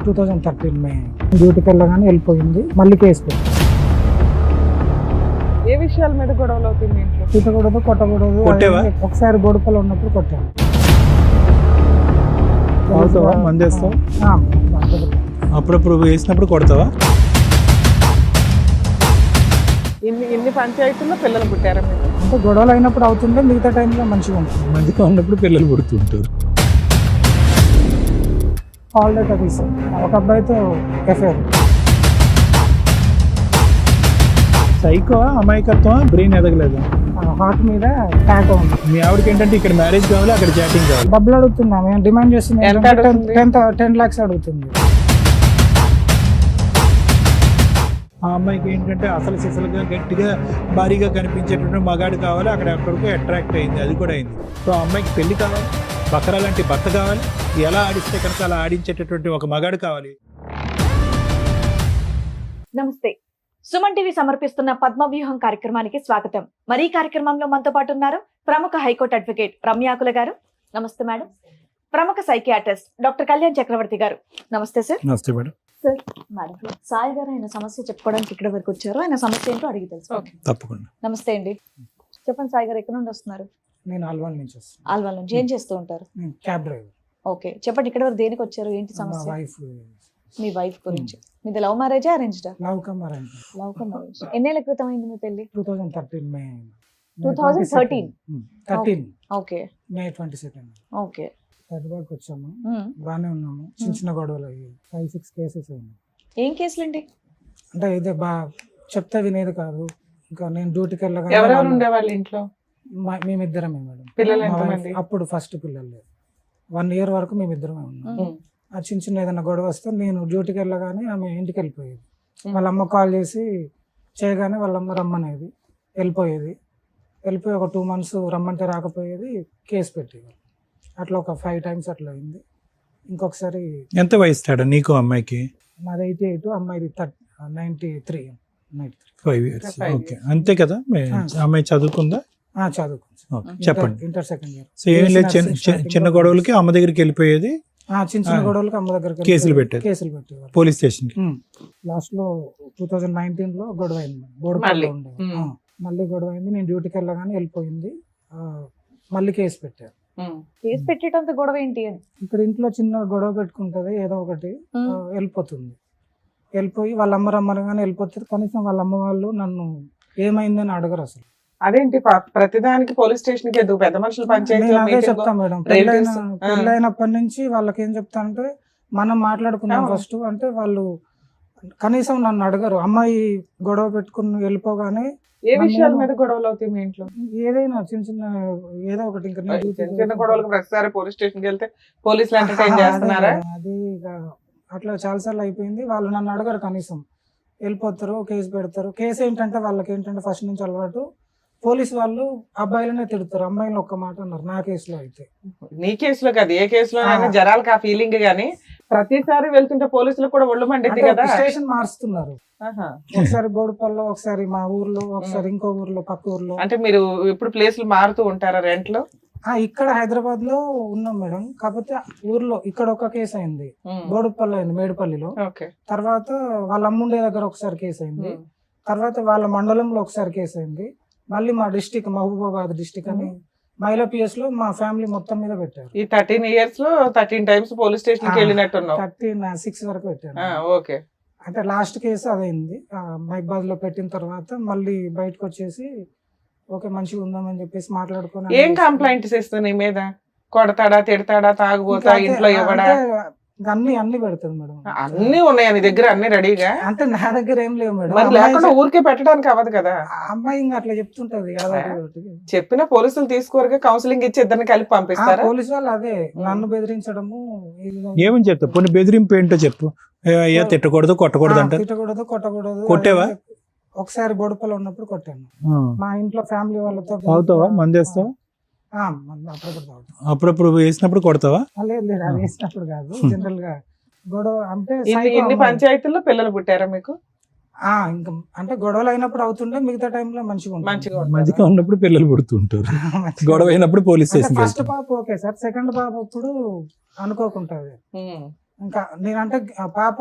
2013 మే డ్యూటీకి వెళ్ళగానే వెళ్ళిపోయింది. మళ్ళీ కేసు పెట్టి ఏ విషయాల మీద గొడవలు అవుతుంది ఇంట్లో? తిట్టకూడదు, కొట్టకూడదు. కొట్టేవా? ఒకసారి బొడుపలు ఉన్నప్పుడు కొట్టాను. తాగుతావా? మందేస్తావా? ఆ, అప్పుడప్పుడు వేసినప్పుడు కొడతావా? ఇన్ని పంచాయతీల్లో పిల్లలు పుట్టారా మీరు? అంటే గొడవలు అయినప్పుడు అవుతుంటే మిగతా టైంలో మంచిగా ఉంటుంది. మంచిగా ఉన్నప్పుడు పిల్లలు పుడుతుంటారు. కాల్ డేటా తీసాం. ఒక అబ్బాయితో ఎఫ్ఐఆర్. సైకో, అమాయకత్వం, బ్రెయిన్ ఎదగలేదు. హార్ట్ మీద ట్యాగ్ ఉంది. మీ ఆవిడకి ఏంటంటే ఇక్కడ మ్యారేజ్ కావాలి, అక్కడ చాటింగ్ కావాలి. డబ్బులు అడుగుతున్నా, మేము డిమాండ్ చేస్తుంది ఎంత అడుగుతుంది? 10 lakhs అడుగుతుంది. ఆ అమ్మాయికి ఏంటంటే అసలు సిసలుగా గట్టిగా భారీగా కనిపించేటటువంటి మగాడు కావాలి, అక్కడ ఎక్కడికో అట్రాక్ట్ అయింది, అది కూడా అయింది. సో ఆ అమ్మాయికి పెళ్లి కావాలి, బకరా లాంటి భర్త కావాలి, ఎలా ఆడిస్తే కనుక అలా ఆడించేటటువంటి ఒక మగాడు కావాలి. నమస్తే. సుమన్ టీవీ సమర్పిస్తున్న పద్మవ్యూహం కార్యక్రమానికి స్వాగతం. మరి ఈ కార్యక్రమంలో మనతో పాటు ఉన్నారు ప్రముఖ హైకోర్టు అడ్వకేట్ రమ్యాకుల గారు. నమస్తే మేడం. ప్రముఖ సైకియాట్రిస్ట్ డాక్టర్ కళ్యాణ్ చక్రవర్తి గారు. నమస్తే సార్. నమస్తే మేడం. సార్, మేడం సాయి గారు ఆయన సమస్య చెప్పుకోవడానికి ఇక్కడ వరకు వచ్చారు. ఆయన సమస్య ఏంటో అడిగి తెలుసు. తప్పకుండా. నమతే అండి. చెప్పండి సాయి గారు, ఎక్కడ నుండి వస్తున్నారు? నేను ఆల్వాల్ నుంచి వస్తాను. ఆల్వాల్ నుంచి. ఏం చేస్తూ ఉంటారు? Cab driver. ఓకే, చెప్పండి ఇక్కడ వరకు దేనికి వచ్చారు, ఏంటి సమస్య? వైఫ్. మీ వైఫ్ గురించి. మీది లవ్ మ్యారేజా, అరేంజ్డా? Love cum arrange. Love cum arrange. ఎన్నేళ్ల క్రితం అయింది మీ పెళ్లి? 2013 మే. 2013. 13 ఓకే. మే 22. ఓకే. హైదరాబాద్కి వచ్చాము, బాగానే ఉన్నాము. చిన్న చిన్న గొడవలు అయ్యి 5-6 కేసెస్ అయింది. ఏం కేసులండి? అంటే ఇదే చెప్తే వినేది కాదు. ఇంకా నేను డ్యూటీకి ఎవరెవరు వెళ్ళగా ఉండేవాళ్ళు ఇంట్లో? మేమిద్దరమే మేడం. పిల్లలు మా ఎంతమంది? wife అప్పుడు ఫస్ట్ పిల్లలు లేదు. 1 year వరకు మేమిద్దరమే ఉన్నాం. ఆ చిన్న ఏదైనా గొడవ వస్తే నేను డ్యూటీకి వెళ్ళగానే ఆమె ఇంటికి వెళ్ళిపోయేది. వాళ్ళ అమ్మ కాల్ చేసి చేయగానే వాళ్ళ అమ్మ రమ్మనేది, వెళ్ళిపోయేది. వెళ్ళిపోయి ఒక 2 months రమ్మంటే రాకపోయేది, కేసు పెట్టేది. అట్లా ఒక 5 times అట్లా అయింది. ఇంకొకసారి ఎంత వయసు తేడా నీకు అమ్మాయికి? మాది 88, అమ్మాయిది 93. 5 years. ఓకే, అంతే కదా. అమ్మాయి చదువుకుందా? చదువుకుంది. ఓకే, చెప్పండి. Inter second year. సో ఏం లేదు, చిన్న గొడవలకి అమ్మ దగ్గరికి వెళ్ళిపోయేది, చిన్న గొడవలకి అమ్మ దగ్గర కేసులు పెట్టేది. పోలీస్ స్టేషన్ కి. లాస్ట్ లో 2019 లో గొడవ అయింది. బోడుపల్లిలో ఉండేది. మళ్ళీ గొడవ అయింది. నేను డ్యూటీకి వెళ్ళగానే వెళ్ళిపోయింది. మళ్ళీ కేసు పెట్టారు. కేసు పెట్టేటంత గొడవ ఏంటి అని? ఇక్కడ ఇంట్లో చిన్న గొడవ పెట్టుకుంటది, ఏదో ఒకటి వెళ్ళిపోతుంది. వెళ్ళిపోయి వాళ్ళ అమ్మ రమ్మనగానే వెళ్ళిపోతుంది. కనీసం వాళ్ళ అమ్మ వాళ్ళు నన్ను ఏమైందని అడగరు అసలు. అదేంటి ప్రతిదానికి పోలీస్ స్టేషన్ కి ఎందుకు? పెద్ద మనుషులు నేను అదే చెప్తా పంచాయతీ మేడం. relatives, పెళ్ళైనప్పటి నుంచి వాళ్ళకి ఏం చెప్తా అంటే, మనం మాట్లాడుకున్నాం ఫస్ట్ అంటే వాళ్ళు కనీసం నన్ను అడగరు. అమ్మాయి గొడవ పెట్టుకుని వెళ్ళిపోగానే ఏ విషయాల మీద గొడవలు అవుతాయి మీ ఇంట్లో? ఏదైనా చిన్న చిన్న ఏదో ఒకటి ఇంకా చిన్న చిన్న గొడవలకు ప్రతిసారి పోలీస్ స్టేషన్ కి వెళ్తే పోలీసులు ఎంటర్టైన్ చేస్తున్నారా? అది ఇక అట్లా చాలాసార్లు అయిపోయింది. వాళ్ళు నన్ను అడగరు, కనీసం వెళ్ళిపోతారు, కేసు పెడతారు. కేసు ఏంటంటే వాళ్ళకి ఏంటంటే ఫస్ట్ నుంచి అలవాటు, పోలీసు వాళ్ళు అబ్బాయిలనే తిడతారు, అమ్మాయిలు ఒక్క మాట అన్నారు. నా కేసులో అయితే, నీ కేసులో కాదు, ఏ కేసులో అయినా జనాలకు ఆ ఫీలింగ్ గానీ ప్రతిసారి వెళ్తుంటే పోలీసులు కూడా ఒళ్ళు మండిద్ది కదా. స్టేషన్ మారుస్తున్నారు. ఒకసారి బోడుపల్లో, ఒకసారి మా ఊర్లో, ఒకసారి ఇంకో ఊర్లో, పక్క ఊర్లో. అంటే మీరు ఇప్పుడు ప్లేసులు మారుతూ ఉంటారా రెంట్ లో? ఇక్కడ హైదరాబాద్ లో ఉన్నాం మేడం. కాకపోతే ఊర్లో ఇక్కడ ఒక కేసు అయింది, బోడుపల్లి అయింది, మేడిపల్లిలో. తర్వాత వాళ్ళ అమ్ముండే దగ్గర ఒకసారి కేసు అయింది. తర్వాత వాళ్ళ మండలంలో ఒకసారి కేసు అయింది. మళ్ళీ మా డిస్టిక్ మహబూబాబాద్ డిస్టిక్ అని మహిళా పిఎస్ లో మా ఫ్యామిలీ మొత్తం మీద పెట్టారు. ఈ 13 years లో 13 times పోలీస్ స్టేషన్ కి వెళ్ళినట్టున్నావు. 36 వరకు పెట్టారు. ఓకే. అంటే లాస్ట్ కేసు అదైంది. మహిబాద్ లో పెట్టిన తర్వాత మళ్ళీ బయటకు వచ్చేసి ఓకే మంచిగా ఉందామని చెప్పేసి మాట్లాడుకుని. ఏం కంప్లైంట్స్ ఇస్తుంది నీ మీద? కొడతాడా, తిడతాడా, తాగుబోతా, ఇంట్లో ఇవ్వడా? అన్ని పెడతాడు మేడం. అన్ని ఉన్నాయా నీ దగ్గర? అన్ని రెడీగా? అంటే నా దగ్గర ఏం లేవు మేడం. మరి లేకుండా ఊరికే పెట్టడానికి అవ్వదు కదా. అమ్మాయి ఇంకా అట్లా చెప్తుంటది. చెప్పిన పోలీసులు తీసుకోరుగా, కౌన్సిలింగ్ ఇచ్చి ఇద్దరిని కలిపి పంపిస్తారా? పోలీసు వాళ్ళు అదే నన్ను బెదిరించడము. ఏమని చెప్తా? కొన్ని బెదిరింపు ఏంటో చెప్పు. అయ్యా తిట్టకూడదు, కొట్టకూడదు అంటే. తిట్టకూడదు, కొట్టకూడదు. కొట్టేవా? ఒకసారి బొడుపలో ఉన్నప్పుడు కొట్టాను. మా ఇంట్లో ఫ్యామిలీ వాళ్ళతో. తాగుతావా? మందేస్తావా? అప్పుడప్పుడు వేసినప్పుడు కొడతావా? లేదు లేదు, అది వేసినప్పుడు కాదు. జనరల్ గా గొడవ అంటే ఇన్ని పంచాయతీల్లో పిల్లలు పుట్టారా మీకు? ఇంకా అంటే గొడవలు అయినప్పుడు అవుతుంటే మిగతా టైంలో మంచిగా ఉన్నప్పుడు పిల్లలు పుడుతుంటారు. గొడవ అయినప్పుడు పోలీస్ స్టేషన్. ఫస్ట్ పాప ఓకే సార్, సెకండ్ పాప అప్పుడు అనుకోకుంటది. ఇంకా నేనంటే ఆ పాప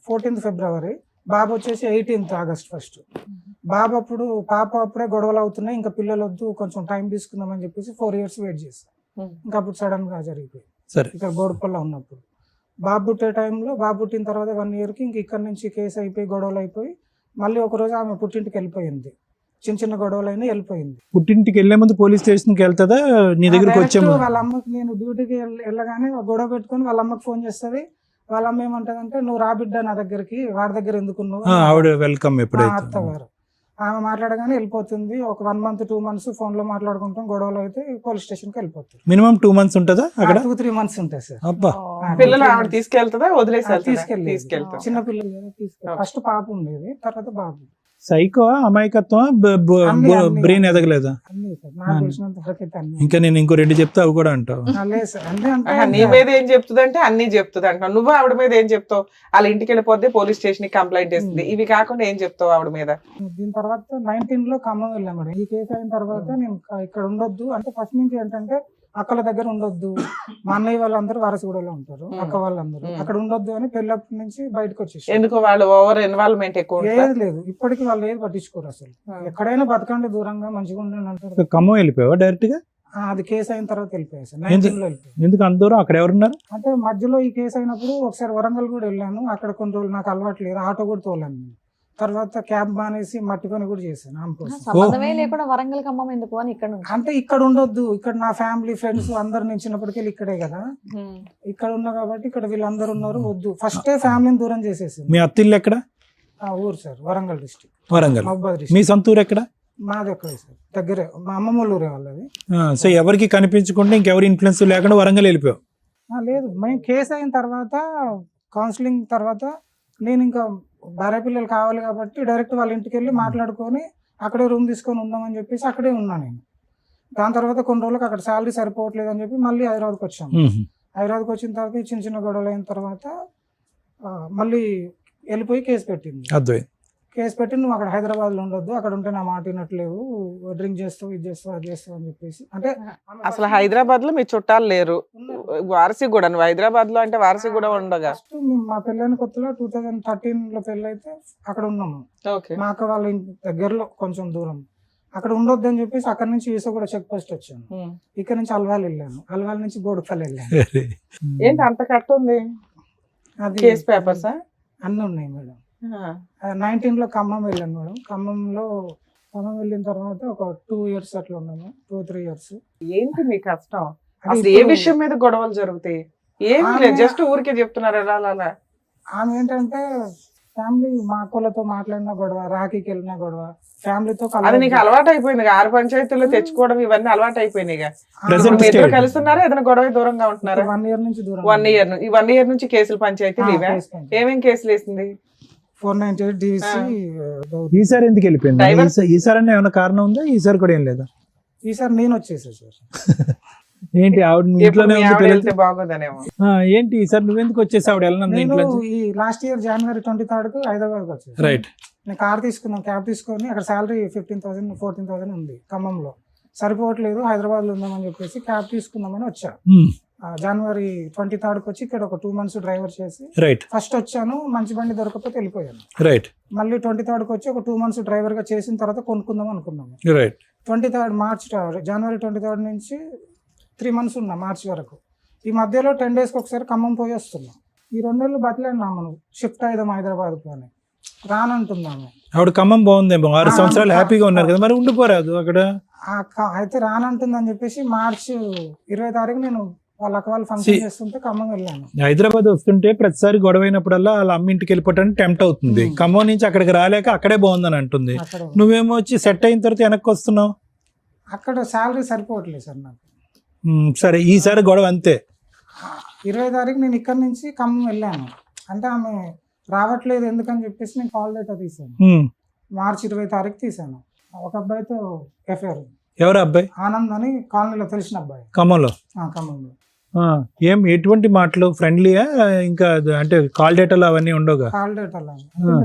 14th ఫిబ్రవరి, బాబు వచ్చేసి 18th ఆగస్ట్ 1. బాబు అప్పుడు పాప అప్పుడే గొడవలు అవుతున్నాయి, ఇంకా పిల్లలు వద్దు కొంచెం టైం తీసుకుందామని చెప్పేసి 4 years వెయిట్ చేస్తాను. ఇంకా అప్పుడు సడన్ గా జరిగిపోయింది. సరే. ఇక్కడ గోడపల్లి ఉన్నప్పుడు బాబు పుట్టే టైంలో, బాబు పుట్టిన తర్వాత 1 yearకి ఇంక ఇక్కడ నుంచి కేసు అయిపోయి గొడవలు అయిపోయి మళ్ళీ ఒక రోజు ఆమె పుట్టింటికి వెళ్ళిపోయింది. చిన్న చిన్న గొడవలు అయినా వెళ్ళిపోయింది. పుట్టింటికి వెళ్లే ముందు పోలీస్ స్టేషన్కి వెళ్తుందా నీ దగ్గరికి వచ్చే Direct ముందు? వాళ్ళ అమ్మకి నేను డ్యూటీకి వెళ్ళగానే గొడవ పెట్టుకొని వాళ్ళ అమ్మకి ఫోన్ చేస్తుంది. వాళ్ళ అమ్మ ఏమంటదంటే, నువ్వు రా బిడ్డ నా దగ్గరికి, వాడి దగ్గర ఎందుకు ఉన్నావు? ఆవిడ వెల్కమ్ మా ఎప్పుడైతే అత్తగారు ఆమె మాట్లాడగానే వెళ్ళిపోతుంది. ఒక 1 month 2 months ఫోన్ లో మాట్లాడుకుంటాం, గొడవలు అయితే పోలీస్ స్టేషన్ కి వెళ్ళిపోతారు. మినిమం 2 months ఉంటుందా అక్కడ? 2-3 months ఉంటాయి సార్. అబ్బా. పిల్లలు ఆవిడ తీసుకెళ్తుందా వదిలేసి తీసుకెళ్ళి తీసుకెళ్తా? చిన్న పిల్లలు తీసుకెళ్ళి ఫస్ట్ పాప ఉండేది, తర్వాత బాబు. సైకో, అమాయకత్వం, అన్ని. బ్రెయిన్ ఎదగలేదా? అన్నీ సార్ నాకు తెలిసినంత వరకు అయితే అన్ని. ఇంకా నేను ఇంకో 2 చెప్తే అవి కూడా అంటావు. లేదు సార్, అంటే నీ మీద ఏం చెప్తుంది అంటే అన్ని చెప్తుంది అంటావు. నువ్వు ఆవిడ మీద ఏం చెప్తావు? వాళ్ళ ఇంటికి వెళ్ళిపోతే పోలీస్ స్టేషన్ కి కంప్లైంట్ చేస్తుంది. ఇవి కాకుండా ఏం చెప్తావు ఆవిడ మీద? దీని తర్వాత 19లో ఖమ్మం వెళ్ళాం మేడం. ఈ కేసు అయిన తర్వాత నేను ఇక్కడ ఉండొద్దు అంటే, ఫస్ట్ నుంచి ఏంటంటే అక్కల దగ్గర ఉండొద్దు, మా అన్నయ్య వాళ్ళందరూ వారసుగూడలో ఉంటారు, అక్క వాళ్ళందరూ అక్కడ ఉండొద్దు అని పెళ్ళప్పటి నుంచి బయటకు వచ్చేసి. ఎందుకు వాళ్ళు ఓవర్ ఇన్వాల్వ్మెంట్ ఎక్కువ ఉంటుందా? ఏది లేదు, ఇప్పటికి వాళ్ళు ఏది పట్టించుకోరు అసలు. ఎక్కడైనా బతకండి దూరంగా, మంచిగా ఉండండి అంటారు. ఖమ్మం వెళ్ళిపోయావా డైరెక్ట్ గా? అది కేసు అయిన తర్వాత వెళ్ళిపోయాయి సార్. 19లో వెళ్ళిపోయాయి. ఎందుకు అంత దూరం? అక్కడ ఎవరున్నారు? అంటే మధ్యలో ఈ కేసు అయినప్పుడు ఒకసారి వరంగల్ కూడా వెళ్ళాను. అక్కడ కొన్ని రోజులు నాకు అలవాటు లేదు, ఆటో కూడా తోలాను నేను. తర్వాత క్యాబ్ మానేసి మట్టి పని కూడా చేశాను ఆమె కోసం. సంబంధమే లేకుండా వరంగల్ ఖమ్మం ఎందుకు అని ఇక్కడ నుంచి. అంటే ఇక్కడ ఉండొద్దు, ఇక్కడ నా ఫ్యామిలీ ఫ్రెండ్స్ అందరు నేను చిన్నప్పటికెళ్ళి ఇక్కడే కదా, ఇక్కడ ఉన్నా కాబట్టి ఇక్కడ వీళ్ళందరూ ఉన్నారు, వద్దు ఫస్టే ఫ్యామిలీని దూరం చేసేసింది. మీ అత్తిల్లు ఎక్కడ? ఆ ఊరు సార్ వరంగల్ డిస్ట్రిక్ట్, వరంగల్. మహబూబాద్ మీ డిస్ట్రిక్ట్. సొంత ఊరు ఎక్కడ? మాది ఎక్కడే సార్, దగ్గరే, మా అమ్మమ్మ ఊరే వాళ్ళది. సో ఎవరికి కనిపించకుండా, ఇంకెవరి ఇన్ఫ్లుయెన్స్ లేకుండా వరంగల్ వెళ్ళిపోయావు? లేదు, మేము కేసు అయిన తర్వాత కౌన్సిలింగ్ తర్వాత నేను ఇంకా భార్య పిల్లలు కావాలి కాబట్టి డైరెక్ట్ వాళ్ళ ఇంటికి వెళ్ళి మాట్లాడుకొని అక్కడే రూమ్ తీసుకొని ఉందామని చెప్పేసి అక్కడే ఉన్నాను నేను. దాని తర్వాత కొన్ని రోజులకు అక్కడ శాలరీ సరిపోవట్లేదు అని చెప్పి మళ్ళీ హైదరాబాద్కి వచ్చాము. హైదరాబాద్కి వచ్చిన తర్వాత ఈ చిన్న చిన్న గొడవలు అయిన తర్వాత మళ్ళీ వెళ్ళిపోయి కేసు పెట్టింది. అద్వైత్ కేసు పెట్టి, నువ్వు అక్కడ హైదరాబాద్లో ఉండొద్దు, అక్కడ ఉంటే నా మాట వినట్లేవు, డ్రింక్ చేస్తావు, ఇది చేస్తావు, అది చేస్తావు అని చెప్పేసి. అంటే అసలు హైదరాబాద్ లో మీ చుట్టాలు లేరు, వారసి కూడా నువ్వు హైదరాబాద్ లో అంటే వారసి కూడా ఉండగా. ఫస్ట్ మా పెళ్ళైన కొత్తలో 2013లో పెళ్ళి అయితే అక్కడ ఉన్నాము. ఓకే. మా అక్క వాళ్ళ ఇంటి దగ్గరలో కొంచెం దూరం, అక్కడ ఉండొద్దు అని చెప్పేసి అక్కడ నుంచి ఈసోగూడ చెక్ పోస్ట్ వచ్చాను. ఇక్కడ నుంచి అల్వాల్ వెళ్ళాను, అల్వాల్ నుంచి బోడుపల్లి వెళ్ళాను. ఏంటి అంత కట్ ఉంది? అది కేస్ పేపర్సా? అన్ని ఉన్నాయి మేడం. 19లో ఖమ్మం వెళ్ళాను మేడం. ఖమ్మం వెళ్ళిన తర్వాత ఒక 2 years అట్లా ఉన్నాము, 2-3 years. ఏంటి మీ కష్టం? అసలు ఏ విషయం మీద గొడవలు జరుగుతాయి? ఏమీ లేదు, జస్ట్ ఊరికే చెప్తున్నారు అలా అలా. ఆమె ఏంటంటే ఫ్యామిలీ, మా అక్కలతో మాట్లాడిన గొడవ, రాఖీకి వెళ్ళిన గొడవ, ఫ్యామిలీతో అది నీకు అలవాటు అయిపోయింది. 6 పంచాయతీల్లో తెచ్చుకోవడం ఇవన్నీ అలవాటు అయిపోయినాయి. Present ఇద్దరు state. కలుస్తున్నారా? ఏదైనా గొడవ దూరంగా ఉంటున్నారా? 1 year నుంచి దూరం. 1 year ఈ 1 year నుంచి కేసులు పంచాయతీలు ఇవే? ఏమేం కేసులు వేసింది? 498 DVC. ఈసారి ఎందుకు వెళ్ళిపోయింది? Driver- ఈసారి అన్న ఏమైనా కారణం ఉందా? ఈసారి కూడా ఏం లేదా? ఈసారి నేను వచ్చేసా సార్. ఏంటి ఆవిడ మీ ఎప్పుడు ఇంట్లోనే మీ ఉంది ఆవిడ పిల్లలు? వెళ్తే బాగోదనేమో. ఏంటి ఈసారి నువ్వెందుకు వచ్చేసి ఆవిడ వెళ్ళినందు నేను ఇంట్లో? ఈ లాస్ట్ ఇయర్ January 23 హైదరాబాద్కి వచ్చాను. రైట్. నేను కార్ తీసుకున్నాను, క్యాబ్ తీసుకొని, అక్కడ శాలరీ 15,000 14,000 ఉంది ఖమ్మంలో, సరిపోవట్లేదు, హైదరాబాద్లో ఉందామని చెప్పేసి క్యాబ్ తీసుకుందామని వచ్చా. January 23 వచ్చి ఇక్కడ ఒక 2 months డ్రైవర్ చేసి రైట్. ఫస్ట్ వచ్చాను, మంచి బండి దొరకకపోతే వెళ్ళిపోయాను. రైట్. మళ్ళీ 23 వచ్చి ఒక 2 months డ్రైవర్ గా చేసిన తర్వాత కొనుక్కుందాం అనుకున్నాము. రైట్. 23 మార్చ్, January 23 నుంచి 3 months ఉన్నా మార్చ్ వరకు. ఈ మధ్యలో 10 days ఒకసారి ఖమ్మం పోయి వస్తున్నాం. ఈ 2 నెలలు బతిలేన్నాము, మనం షిఫ్ట్ అయిదాం హైదరాబాద్కు అని రానంటున్నాము. ఆవిడ ఖమ్మం బాగుందేమో, 6 సంవత్సరాలు హ్యాపీగా ఉన్నారు కదా, మరి ఉండిపోరాదు అక్కడ? అయితే రానంటుందని చెప్పేసి మార్చ్ 20 నేను వాళ్ళ అక్క వాళ్ళు ఫంక్షన్ చేస్తుంటే ఖమ్మం వెళ్ళాను. హైదరాబాద్ వస్తుంటే ప్రతిసారి గొడవ అయినప్పుడల్లా వాళ్ళ అమ్మ ఇంటికి వెళ్ళిపోవటానికి టెంప్ట్ అవుతుంది. ఖమ్మం నుంచి అక్కడికి రాలేక అక్కడే బాగుందని అంటుంది. అక్కడ నువ్వేమో వచ్చి సెట్ అయిన తర్వాత వెనక్కి వస్తున్నావు. అక్కడ శాలరీ సరిపోవట్లేదు సార్ నాకు. సరే, ఈసారి గొడవ అంతే. 20 నేను ఇక్కడ నుంచి ఖమ్మం వెళ్ళాను, అంటే ఆమె రావట్లేదు ఎందుకని చెప్పేసి నేను కాల్ లెటర్ తీసాను. మార్చ్ 20 తీసాను. ఒక అబ్బాయితో ఎఫ్ఐఆర్. ఎవరు అబ్బాయి? ఆనంద్ అని కాలనీలో తెలిసిన అబ్బాయి, ఖమ్మంలో. ఖమ్మంలో. ఏం ఎటువంటి మాటలు? ఫ్రెండ్లీయా? ఇంకా అంటే కాల్ డేటాలు అవన్నీ ఉండవుగా? Call data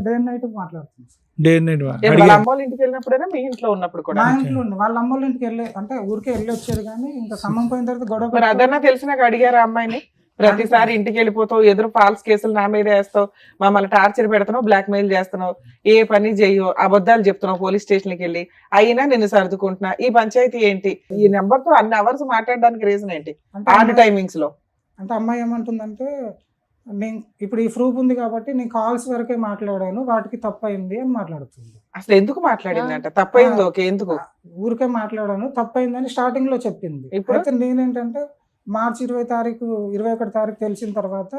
day and night మాట్లాడుతుంది. డే నైట్ వాళ్ళ అమ్మ వాళ్ళ ఇంటికి వెళ్ళినప్పుడైనా మీ ఇంట్లో ఉన్నప్పుడు కూడా? మా ఇంట్లో ఉండి వాళ్ళ అమ్మ వాళ్ళ ఇంటికి వెళ్ళే, అంటే ఊరికే వెళ్ళి వచ్చేది, కానీ ఇంకా ఖమ్మం పోయిన తర్వాత గొడవ మరి అదన్నా తెలిసినాక అడిగారా అమ్మాయిని? ప్రతిసారి ఇంటికి వెళ్ళిపోతావు, ఎదురు ఫాల్స్ కేసులు నా మీద వేస్తావు, మమ్మల్ని టార్చర్ పెడుతున్నావు, బ్లాక్ మెయిల్ చేస్తున్నావు, ఏ పని చెయ్యో, అబద్ధాలు చెప్తున్నావు పోలీస్ స్టేషన్కి వెళ్ళి, అయినా నిన్ను సర్దుకుంటున్నా. ఈ పంచాయతీ ఏంటి? ఈ నెంబర్ తో అన్ని అవర్స్ మాట్లాడడానికి రీజన్ ఏంటి? ఆడ్ టైమింగ్స్ లో అంటే అమ్మాయి ఏమంటుందంటే, నేను ఇప్పుడు ఈ ప్రూఫ్ ఉంది కాబట్టి నేను కాల్స్ వరకే మాట్లాడాను, వాటికి తప్పైంది అని మాట్లాడుతుంది. అసలు ఎందుకు మాట్లాడిందంట? తప్పైంది, ఓకే, ఎందుకు? ఊరికే మాట్లాడాను, తప్పైందని స్టార్టింగ్ లో చెప్పింది. ఇప్పుడు? అయితే నేనేంటంటే మార్చి 20 తారీఖు 21 తారీఖు తెలిసిన తర్వాత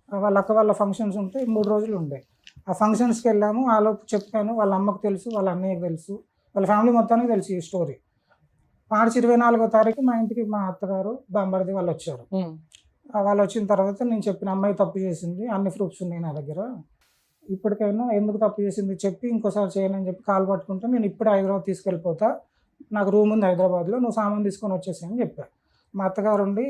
వాళ్ళ అక్క వాళ్ళ ఫంక్షన్స్ ఉంటే 3 రోజులు ఉండే. ఆ ఫంక్షన్స్కి వెళ్ళాము. ఆలోపు చెప్పాను, వాళ్ళ అమ్మకు తెలుసు, వాళ్ళ అన్నయ్యకి తెలుసు, వాళ్ళ ఫ్యామిలీ మొత్తానికి తెలుసు ఈ స్టోరీ. మార్చి 24 తారీఖు మా ఇంటికి మా అత్తగారు బాంబర్ది వాళ్ళు వచ్చారు. వాళ్ళు వచ్చిన తర్వాత నేను చెప్పిన అమ్మాయి తప్పు చేసింది, అన్ని ప్రూఫ్స్ ఉన్నాయి నా దగ్గర, ఇప్పటికైనా ఎందుకు తప్పు చేసింది చెప్పి ఇంకోసారి చేయనని చెప్పి కాలు పట్టుకుంటే నేను ఇప్పుడే హైదరాబాద్ తీసుకెళ్ళిపోతా, నాకు రూమ్ ఉంది హైదరాబాద్లో, నువ్వు సామాన్ తీసుకొని వచ్చేసాయని చెప్పా. మా అత్తగారు ఉండి,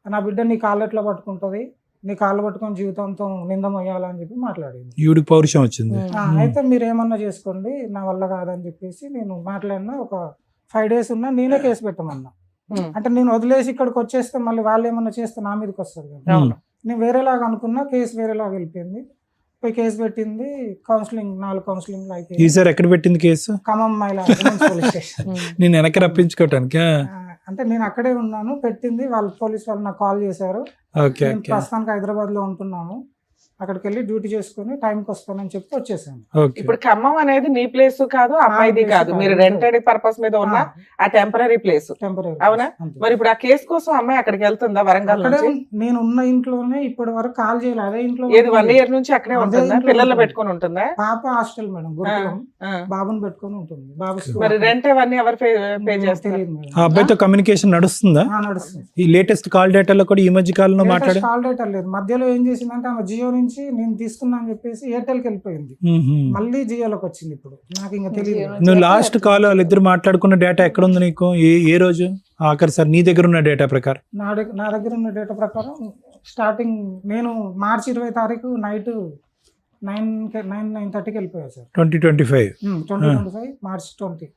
నా బిడ్డ నీ కాళ్ళు ఎట్లా పట్టుకుంటుంది, నీ కాళ్ళు పట్టుకొని జీవితంతో నిందమయ్యాలని చెప్పి మాట్లాడింది. ఈవిడికి పౌరుషం వచ్చింది. అయితే మీరు ఏమన్నా చేసుకోండి, నా వల్ల కాదని చెప్పేసి నేను మాట్లాడినా. ఒక 5 days ఉన్నా నేనే కేసు పెట్టమన్నా. అంటే నేను వదిలేసి ఇక్కడికి వచ్చేస్తే మళ్ళీ వాళ్ళు ఏమన్నా చేస్తే నా మీదకి వస్తుంది కదా. నేను వేరేలాగా అనుకున్నా, కేసు వేరేలాగా వెళ్ళిపోయింది. పోయి కేసు పెట్టింది, కౌన్సిలింగ్ 4 కౌన్సిలింగ్ అయిపోయింది. ఈసారి ఎక్కడ పెట్టింది కేసు? ఖమ్మం మహిళా పోలీస్ స్టేషన్. నేను వెనక్కి రప్పించుకోవటానికి. అంటే నేను అక్కడే ఉన్నాను, పెట్టింది. వాళ్ళు పోలీస్ వాళ్ళు నాకు కాల్ చేశారు. నేను ప్రస్తుతానికి హైదరాబాద్ లో ఉంటున్నాను, అక్కడికి వెళ్ళి డ్యూటీ చేసుకుని టైంకి వస్తానని చెప్పి వచ్చేసాను. ఇప్పుడు ఖమ్మం అనేది నీ ప్లేస్ కాదు, అమ్మాయిది కాదు, మీరు రెంటెడ్ పర్పస్ మీద ఉన్న ఆ టెంపరీ ప్లేస్, అవునా? మరి ఇప్పుడు ఆ కేసు కోసం అమ్మాయి అక్కడికి వెళ్తుందా వరంగల్ నుంచి? నేను ఉన్న ఇంట్లోనే ఇప్పటి వరకు కాల్ చేయలేదు. అదే ఇంట్లో 1 year నుంచి అక్కడే ఉంటుందా? పిల్లల్ని పెట్టుకొని ఉంటుందా? పాప హాస్టల్ మేడం, గురుకులం, బాబుని పెట్టుకొని ఉంటుంది. బాబు మరి రెంట్ అవన్నీ ఎవరు పే చేస్తారు? ఆ అబ్బాయితో కమ్యూనికేషన్ నడుస్తుందా? నడుస్తుంది. ఈ లేటెస్ట్ కాల్ డేటాలో కూడా ఈ మధ్య కాలంలో మాట్లాడే కాల్ డేటా లేదు. మధ్యలో ఏం చేసిందంటే ఆమె జియో నుంచి నేను తీసుకున్నా అని చెప్పేసి ఎయిర్టెల్ కి వెళ్ళిపోయింది, మళ్ళీ జియోలోకి వచ్చింది. ఇప్పుడు నాకు ఇంకా తెలియదు. నువ్వు లాస్ట్ కాల్ వాళ్ళిద్దరు మాట్లాడుకున్న డేటా ఎక్కడ ఉంది నీకు? ఏ రోజు ఆఖరి సార్ నీ దగ్గర ఉన్న డేటా ప్రకారం? నా దగ్గర ఉన్న డేటా ప్రకారం స్టార్టింగ్ నేను మార్చి 20 తారీఖు నైట్ 9:30కి వెళ్ళిపోయాను సార్. 2025 మార్చి 20.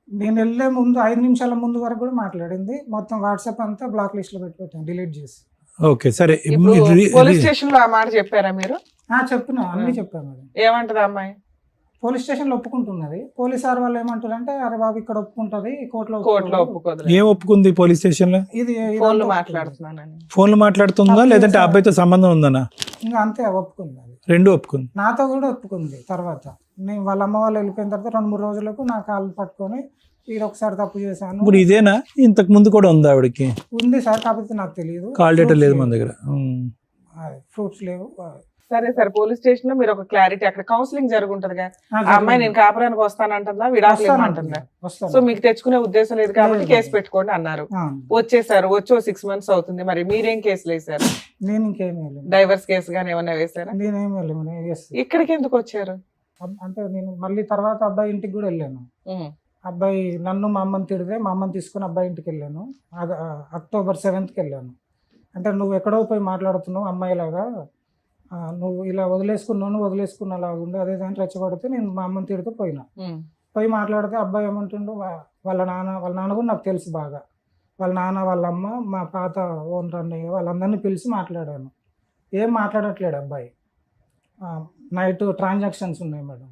నేను వెళ్ళే ముందు 5 నిమిషాల ముందు వరకు కూడా మాట్లాడింది. మొత్తం వాట్సాప్ అంతా బ్లాక్ లిస్ట్ లో పెట్టాను, డిలీట్ చేసి. ఓకే సరే. పోలీస్ స్టేషన్ లో ఆ మాట చెప్పారా మీరు? చెప్పినా, అన్ని చెప్పాను మేడం. ఏమంటది అమ్మాయి? పోలీస్ స్టేషన్ లో ఒప్పుకుంటున్నది. పోలీస్ సార్ వాళ్ళు ఏమంటారు అంటే, అరే బాబు ఇక్కడ ఒప్పుకుంటది, కోర్టులో ఒప్పుకోదు. ఏం ఒప్పుకుంది పోలీస్ స్టేషన్ లో? ఇది ఫోన్లు మాట్లాడుతున్నానని. ఫోన్లు మాట్లాడుతుందా లేదంటే అబ్బాయితో సంబంధం ఉందనా? ఇంకా అంతే, ఒప్పుకుంది. అది రెండు ఒప్పుకుంది. నాతో కూడా ఒప్పుకుంది. తర్వాత నేను వాళ్ళ అమ్మ వాళ్ళు వెళ్ళిపోయిన తర్వాత 2-3 రోజులకు నా కాళ్ళు పట్టుకొని, ఇది ఒకసారి తప్పు చేశాను. ఇప్పుడు ఇదేనా? ఇంతకు ముందు కూడా ఉందా ఆవిడకి? ఉంది సార్, కాకపోతే నాకు తెలియదు. కాల్ డేటా లేదు మన దగ్గర, ప్రూఫ్స్ లేవు. సరే సార్, పోలీస్ స్టేషన్ లో మీరు ఒక క్లారిటీ, అక్కడ కౌన్సిలింగ్ జరుగుంటదిగా, ఆ అమ్మాయి నేను కాపురానికి వస్తానంటుందా, విడాకులు ఇవ్వమంటుందా? సో మీకు తెచ్చుకునే ఉద్దేశం లేదు కాబట్టి కేసు పెట్టుకోండి అన్నారు. వచ్చేసారు, 6 months అవుతుంది. మరి మీరేం కేసులు వేసారు? నేను ఇంకేం డైవర్స్ కేసు గానీ ఏమన్నా వేసారా? నేనేమి ఇక్కడికి ఎందుకు వచ్చారు? అంటే నేను మళ్ళీ తర్వాత అబ్బాయి ఇంటికి కూడా వెళ్ళాను. అబ్బాయి నన్ను మా అమ్మని తిడితే మా అమ్మని తీసుకుని అబ్బాయి ఇంటికి వెళ్ళాను. అక్టోబర్ 7th వెళ్ళాను. అంటే నువ్వు ఎక్కడో పోయి మాట్లాడుతున్నావు అమ్మాయిలాగా, నువ్వు ఇలా వదిలేసుకున్నలాగా ఉండి అదే దాన్ని రెచ్చగొడితే నేను మా అమ్మని తిడితే పోయి మాట్లాడితే అబ్బాయి ఏమంటుండు, వాళ్ళ నాన్న కూడా నాకు తెలుసు బాగా, వాళ్ళ నాన్న వాళ్ళ అమ్మ మా పాత ఓనర్ అన్నయ్య వాళ్ళందరినీ పిలిచి మాట్లాడాను. ఏం మాట్లాడట్లేడు అబ్బాయి. నైట్ ట్రాన్సాక్షన్స్ ఉన్నాయి మేడం,